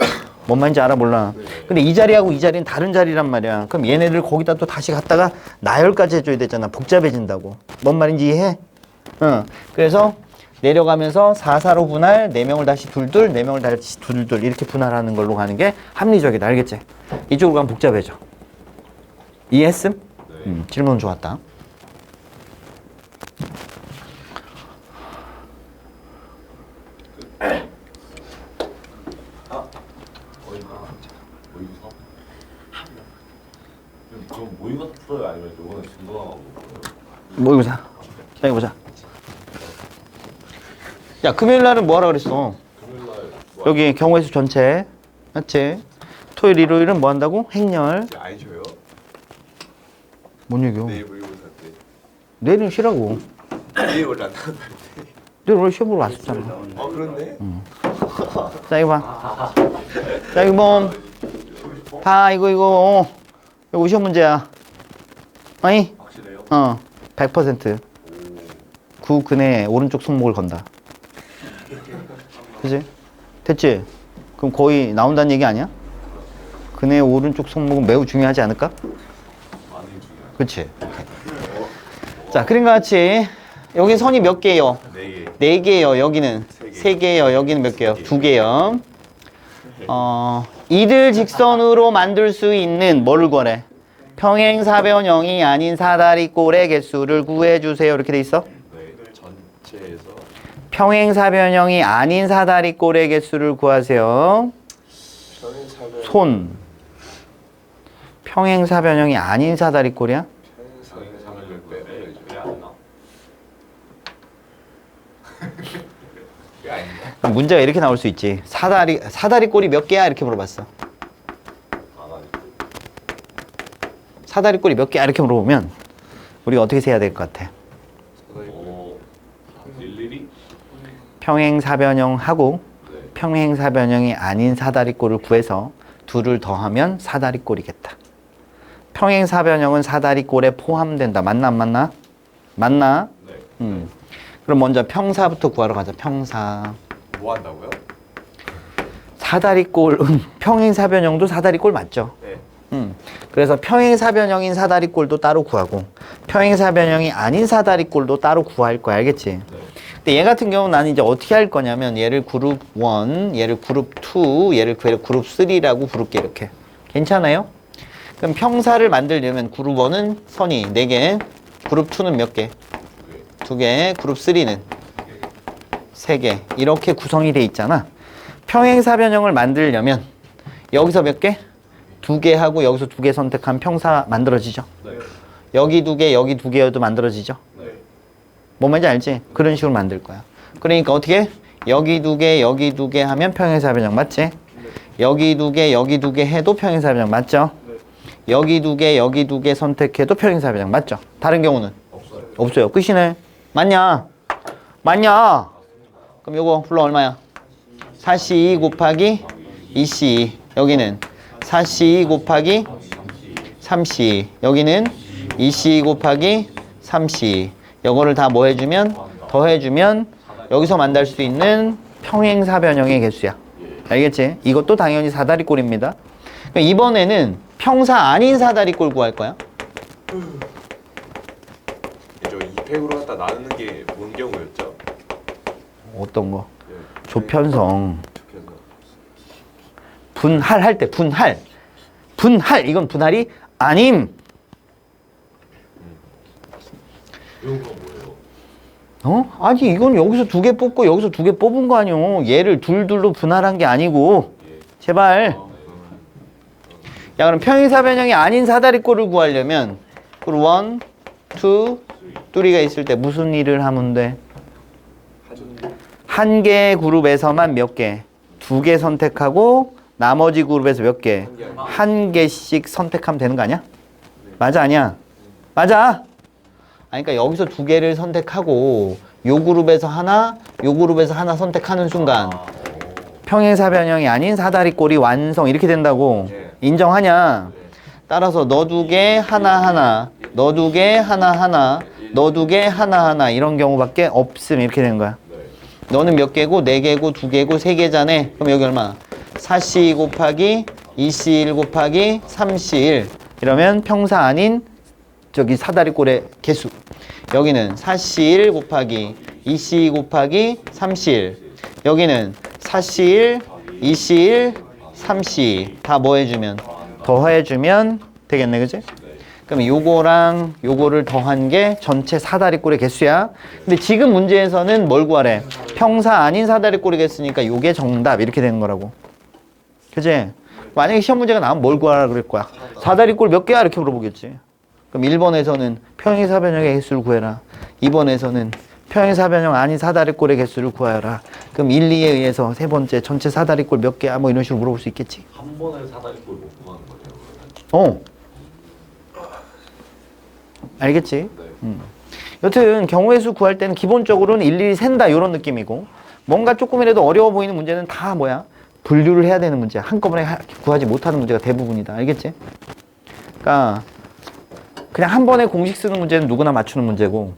뭔 말인지 알아 몰라. 근데 이 자리하고 이 자리는 다른 자리란 말이야. 그럼 얘네들 거기다 또 다시 갖다가 나열까지 해줘야 되잖아. 복잡해진다고. 뭔 말인지 이해해? 그래서 내려가면서 4, 4로 분할, 4명을 다시 둘둘, 4명을 다시 둘둘 이렇게 분할하는 걸로 가는 게 합리적이다. 알겠지? 이쪽으로 가면 복잡해져. 이해했음? 네. 질문 좋았다. 모의고사? 그럼 모의고사 풀어요? 아니면 요거는 증거하고 모의고사. 자, 이거 보자. 야, 금요일 날은 뭐 하라 그랬어? 금요일날 여기 경우의 수 전체. 맞지? 토요일, 일요일은 뭐 한다고? 행렬. 이제 아니죠요? 뭔 얘기야? 내일 모의고사 때. 내일은 쉬라고. 내일 원래 안 나온다. 내일 원래 시험 보러 왔었잖아. 그렇네. 자, 이거 봐. 자, 이거 뭐. 봐, 이거. 이거 시험 문제야. 아니? 확실해요? 100%. 구 근의 오른쪽 손목을 건다. 그지? 됐지? 그럼 거의 나온다는 얘기 아니야? 근의 오른쪽 손목은 매우 중요하지 않을까? 많이 중요해요. 그치? 자, 그림과 같이 여기 선이 몇 개예요? 4개. 4개예요. 여기는 3개예요. 여기는 몇 개요? 2개요. 이들 직선으로 만들 수 있는 뭐를 구하래? 평행사변형이 아닌 사다리꼴의 개수를 구해주세요. 이렇게 돼 있어? 네. 전체에서 평행사변형이 아닌 사다리꼴의 개수를 구하세요. 평행사변. 손. 평행사변형이 아닌 사다리꼴이야? 평행사변을 빼버려야죠. 왜 안 나? 그게 아닌가? 그럼 문제가 이렇게 나올 수 있지. 사다리꼴이 몇 개야? 이렇게 물어봤어. 안 하니까. 사다리꼴이 몇 개야? 이렇게 물어보면 우리가 어떻게 세야 될 것 같아? 일일이? 평행사변형하고 네. 평행사변형이 아닌 사다리꼴을 구해서 둘을 더하면 사다리꼴이겠다. 평행사변형은 사다리꼴에 포함된다. 맞나 안 맞나? 맞나? 네. 그럼 먼저 평사부터 구하러 가자. 평사. 뭐 한다고요? 사다리꼴, 평행사변형도 사다리꼴 맞죠? 네. 그래서 평행사변형인 사다리꼴도 따로 구하고 평행사변형이 아닌 사다리꼴도 따로 구할 거야. 알겠지? 네. 근데 얘 같은 경우는 나는 이제 어떻게 할 거냐면 얘를 그룹 1, 얘를 그룹 2, 얘를 그룹 3라고 부를게. 이렇게. 괜찮아요? 그럼 평사를 만들려면 그룹 1은 선이 4개, 그룹 2는 몇 개? 2개, 그룹 3는 3개. 이렇게 구성이 돼 있잖아. 평행사변형을 만들려면 여기서 몇 개? 2개 하고 여기서 2개 선택하면 평사 만들어지죠. 네. 여기 두 개, 여기 두 개여도 만들어지죠? 네. 뭔 말인지 알지? 그런 식으로 만들 거야. 그러니까 어떻게? 여기 두 개, 여기 두 개 하면 평행사변형 맞지? 여기 두 개, 여기 두 개 해도 평행사변형 맞죠? 여기 두 개, 여기 두 개 선택해도 평행사변형 맞죠? 다른 경우는? 없어요. 없어요. 끝이네. 맞냐? 맞냐? 그럼 요거 불러 얼마야? 4C2 곱하기 2C2. 여기는 4C2 곱하기 3C2. 여기는 2C2 곱하기 3C2. 요거를 다 뭐 해주면? 더해주면 여기서 만날 수 있는 평행사변형의 개수야. 알겠지? 이것도 당연히 사다리꼴입니다. 그럼 이번에는 평사 아닌 사다리꼴 구할 거야. 저 2팩으로 갖다 나누는 게 뭔 경우였죠? 어떤 거? 예. 조편성. 조편성. 분할 할 때 분할. 분할 이건 분할이 아님. 이건 뭐예요? 어? 아니 이건 여기서 두 개 뽑고 여기서 두 개 뽑은 거 아니오. 얘를 둘둘로 분할한 게 아니고. 제발. 야 그럼 평행사변형이 아닌 사다리꼴을 구하려면 그리고 1, 2, 3가 있을 때 무슨 일을 하면 돼? 한 개의 그룹에서만 몇 개? 두 개 선택하고 나머지 그룹에서 몇 개? 한 개씩 선택하면 되는 거 아니야? 맞아 아니야? 맞아. 아니, 그러니까 여기서 두 개를 선택하고 요 그룹에서 하나, 요 그룹에서 하나 선택하는 순간 평행사변형이 아닌 사다리꼴이 완성 이렇게 된다고. 인정하냐? 따라서 너 두 개 하나하나, 너 두 개 하나하나, 너 두 개 하나하나 이런 경우밖에 없음 이렇게 되는 거야. 너는 몇 개고? 네 개고, 두 개고, 세 개잖아. 그럼 여기 얼마? 4C 곱하기 2C1 곱하기 3C1 이러면 평사 아닌 저기 사다리꼴의 개수. 여기는 4C1 곱하기 2C 곱하기 3C1 여기는 4C1, 2C1, 3C 다 뭐 해주면? 더해주면 되겠네 그지? 그럼 요거랑 요거를 더한 게 전체 사다리꼴의 개수야. 근데 지금 문제에서는 뭘 구하래? 평사 아닌 사다리꼴이 겠으니까 요게 정답 이렇게 되는 거라고. 그지? 만약에 시험 문제가 나오면 뭘 구하라 그럴 거야? 사다리꼴 몇 개야? 이렇게 물어보겠지. 그럼 1번에서는 평행사변형의 개수를 구해라. 2번에서는 평행사변형 아닌 사다리꼴의 개수를 구하여라. 그럼 1, 2에 의해서 세 번째 전체 사다리꼴 몇 개야? 뭐 이런 식으로 물어볼 수 있겠지. 한 번에 사다리꼴 못 구하는 거네요. 그러면. 알겠지? 네. 여튼 경우의 수 구할 때는 기본적으로는 일일이 센다 이런 느낌이고 뭔가 조금이라도 어려워 보이는 문제는 다 뭐야? 분류를 해야 되는 문제야. 한꺼번에 구하지 못하는 문제가 대부분이다. 알겠지? 그러니까 그냥 한 번에 공식 쓰는 문제는 누구나 맞추는 문제고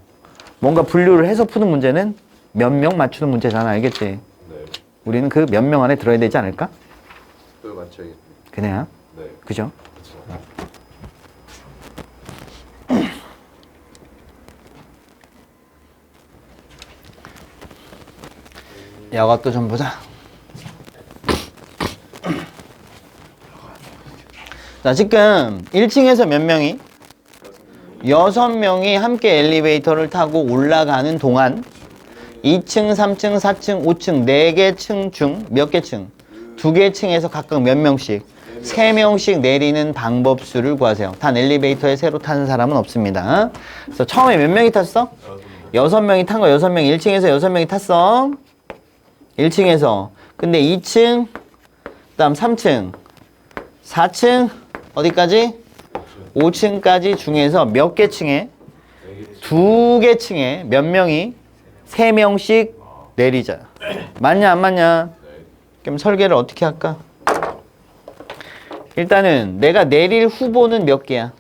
뭔가 분류를 해서 푸는 문제는 몇 명 맞추는 문제잖아. 알겠지? 네. 우리는 그 몇 명 안에 들어야 되지 않을까? 그거 맞춰야겠네. 그냥 네. 그죠? 그렇죠. 이것도 좀 보자. 자, 지금 1층에서 몇 명이? 6명이 함께 엘리베이터를 타고 올라가는 동안 2층, 3층, 4층, 5층, 4개 층 중 몇 개 층? 2개 층에서 각각 몇 명씩? 3명씩 내리는 방법수를 구하세요. 단 엘리베이터에 새로 타는 사람은 없습니다. 그래서 처음에 몇 명이 탔어? 6명이 탄 거 6명이 1층에서 6명이 탔어. 1층에서. 근데 2층, 그 다음 3층, 4층, 어디까지? 5층까지 중에서 몇 개 층에? 2개 층에 몇 명이? 3명씩 내리자. 맞냐 안 맞냐? 그럼 설계를 어떻게 할까? 일단은 내가 내릴 후보는 몇 개야?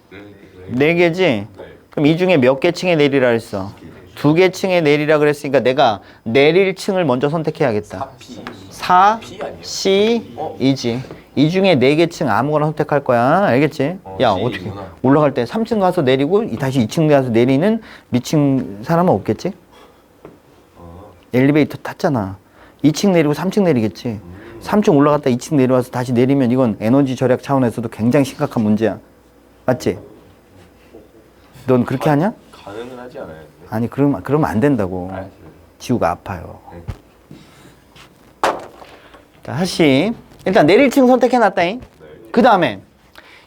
4개지? 그럼 이 중에 몇 개 층에 내리라 했어? 2개 층에 내리라 그랬으니까 내가 내릴 층을 먼저 선택해야겠다. 4, C, 이지. 이 중에 4개 층 아무거나 선택할 거야. 알겠지? 야, 어떻게 올라갈 때 3층 가서 내리고 다시 2층 가서 내리는 미친 사람은 없겠지? 엘리베이터 탔잖아. 2층 내리고 3층 내리겠지. 3층 올라갔다 2층 내려와서 다시 내리면 이건 에너지 절약 차원에서도 굉장히 심각한 문제야. 맞지? 넌 그렇게 하냐? 가능은 하지 않아요. 아니 그러면 안 된다고. 지우가 아파요. 자, 다시 일단 내릴 층 선택해놨다잉. 그 다음에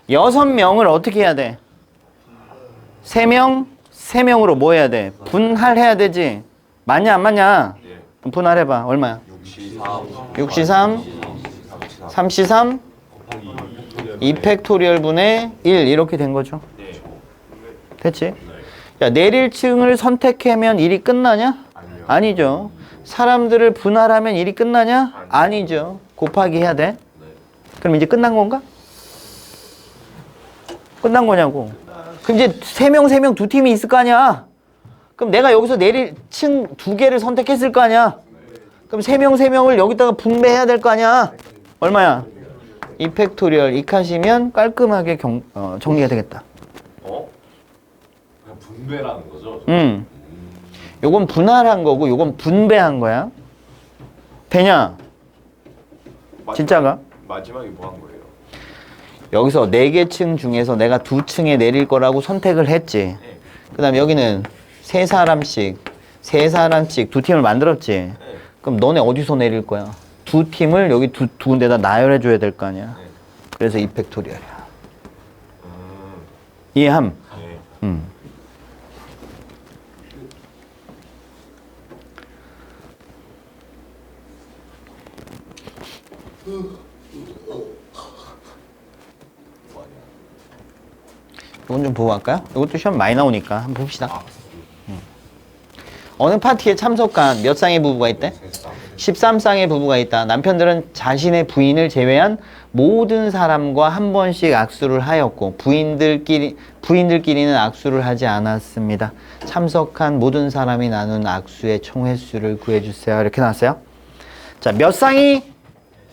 6명을 어떻게 해야 돼? 3명, 3명으로 뭐 해야 돼? 분할해야 되지. 맞냐 안 맞냐? 예. 그럼 분할해봐. 얼마야? 63 63, 33, 2 팩토리얼 분의 1 이렇게 된 거죠. 예. 됐지? 야, 내릴 층을 선택하면 일이 끝나냐? 아니요. 아니죠. 사람들을 분할하면 일이 끝나냐? 아니죠. 곱하기 해야 돼. 그럼 이제 끝난 건가? 끝난 거냐고. 그럼 이제 3명 두 팀이 있을 거 아니야? 그럼 내가 여기서 내릴 층 2개를 선택했을 거 아니야? 그럼 3명을 여기다가 분배해야 될 거 아니야? 얼마야? 2 팩토리얼 2칸이면 깔끔하게 정리가 되겠다. 어? 그냥 분배라는 거죠? 요건 분할한 거고 요건 분배한 거야. 되냐? 진짜가? 마지막에 뭐 한 거예요? 여기서 4개 층 중에서 내가 2층에 내릴 거라고 선택을 했지. 그 다음에 여기는 3사람씩 2 팀을 만들었지. 그럼 너네 어디서 내릴 거야? 2팀을 여기 두 군데다 나열해 줘야 될 거 아니야. 그래서 2 팩토리얼이야. 이해함? 네. 이건 좀 보고 갈까요? 이것도 시험 많이 나오니까 한번 봅시다. 어느 파티에 참석한 몇 쌍의 부부가 있대? 13쌍의 부부가 있다. 남편들은 자신의 부인을 제외한 모든 사람과 한 번씩 악수를 하였고 부인들끼리는 악수를 하지 않았습니다. 참석한 모든 사람이 나눈 악수의 총 횟수를 구해주세요. 이렇게 나왔어요. 자, 몇 쌍이?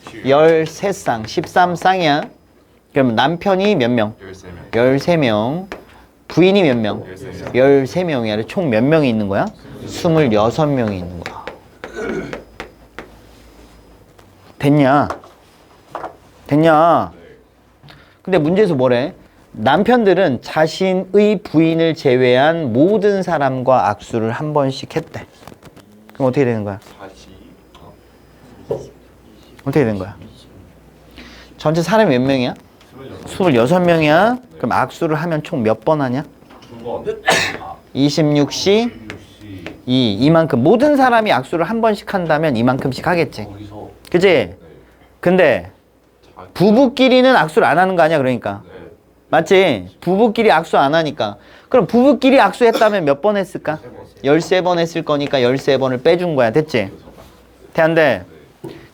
13쌍, 13쌍이야. 그럼 남편이 몇 명? 13명. 13명. 부인이 몇 명? 13명이야. 총 몇 명이 있는 거야? 26명이 있는 거야. 됐냐? 근데 문제에서 뭐래? 남편들은 자신의 부인을 제외한 모든 사람과 악수를 한 번씩 했대. 그럼 어떻게 되는 거야? 어떻게 되는 거야? 전체 사람이 몇 명이야? 26명이야. 그럼 악수를 하면 총 몇 번 하냐? 2번 26시 2만큼. 모든 사람이 악수를 한 번씩 한다면 이만큼씩 하겠지. 거기서 그치? 근데 부부끼리는 악수를 안 하는 거 아니야, 그러니까. 맞지? 부부끼리 악수 안 하니까. 그럼 부부끼리 악수했다면 몇 번 했을까? 13번 했을 거니까 13번을 빼준 거야. 됐지? 대한데.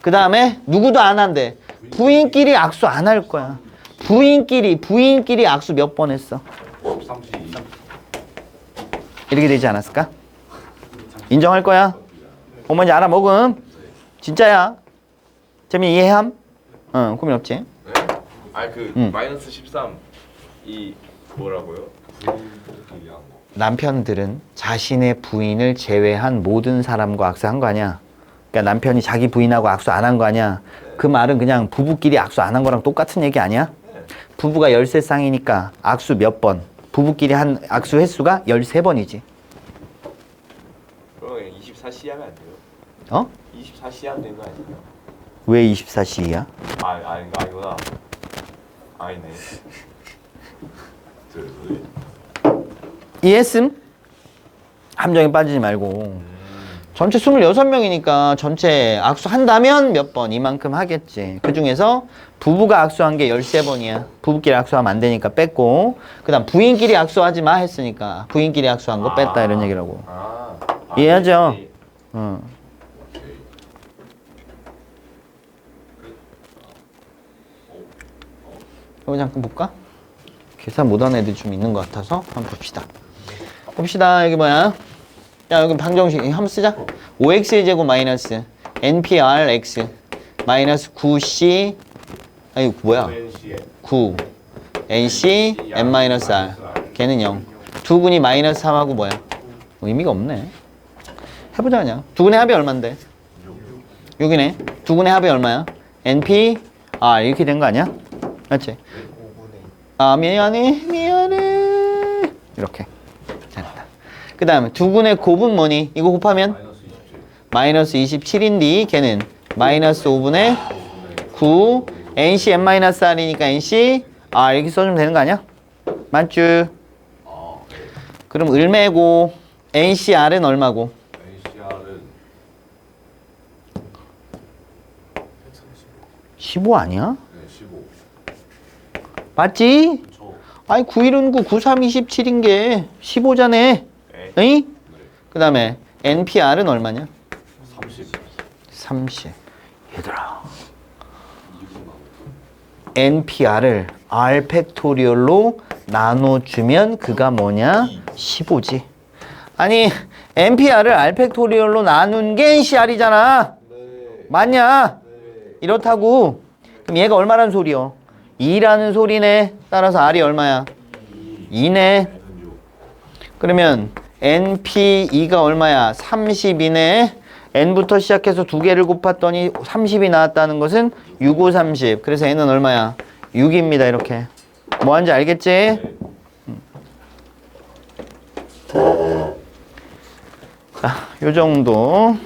그 다음에 누구도 안 한대. 부인끼리 악수 안 할 거야. 부인끼리 악수 몇 번 했어? 32 이렇게 되지 않았을까? 인정할 거야? 어머니 알아먹음. 진짜야. 재민 이해함? 고민 없지? 네. 아니 그 마이너스 13 이 뭐라고요? 부인들끼리 한 거. 남편들은 자신의 부인을 제외한 모든 사람과 악수한 거 아니야. 그러니까 남편이 자기 부인하고 악수 안 한 거 아니야. 그 말은 그냥 부부끼리 악수 안 한 거랑 똑같은 얘기 아니야? 부부가 13쌍이니까 악수 몇 번? 부부끼리 한 악수 횟수가 13번이지. 그럼 24시 하면 안 돼요? 어? 24시 하면 되는 거 아니에요? 왜 24시야? 아니구나. 아니네. 이해했음? 함정에 빠지지 말고. 전체 26명이니까 전체 악수한다면 몇 번? 이만큼 하겠지. 그 중에서 부부가 악수한 게 13번이야. 부부끼리 악수하면 안 되니까 뺐고, 그 다음 부인끼리 악수하지 마 했으니까 부인끼리 악수한 거 뺐다 이런 얘기라고. 이해하죠? 이거 잠깐 볼까? 계산 못하는 애들 좀 있는 것 같아서 한번 봅시다. 여기 뭐야? 야, 여기 방정식 한번 쓰자. 5x의 제곱 마이너스 nprx 마이너스 9c 아니 뭐야? 9 nc n 마이너스 r 걔는 0. 두 군이 마이너스 3하고 뭐야? 의미가 없네. 해보자 그냥. 두 군의 합이 얼만데? 6이네. 두 군의 합이 얼마야? np r 이렇게 된 거 아니야? 맞지? 5분의 아 미안해 이렇게 잘했다. 그 다음에 두 군의 곱은 뭐니? 이거 곱하면 마이너스 마이너스 27 27인데 걔는 마이너스 5분의 9 nc n-r이니까 nc 이렇게 써주면 되는 거 아니야? 맞쥬? 그럼 을매고 NCR은 얼마고? ACR은 15 아니야? 네, 15. 맞지? 그쵸. 아니 91은 9, 93, 27인 게 15잖아. 네. 응? 네. 그 다음에 NPR은 얼마냐? 30. 30. 얘들아. NPR을 R 팩토리얼로 나눠주면 그가 뭐냐? 15지. 아니 NPR을 R 팩토리얼로 나눈 게 NCR이잖아. 네. 맞냐? 네. 이렇다고. 그럼 얘가 얼마란 소리요? 2라는 소리네. 따라서 R이 얼마야? 2네. 그러면 NP2가 얼마야? 30이네. N부터 시작해서 두 개를 곱했더니 30이 나왔다는 것은 6, 5, 30. 그래서 N은 얼마야? 6입니다. 이렇게. 뭐 하는지 알겠지? 네. 자, 요 정도.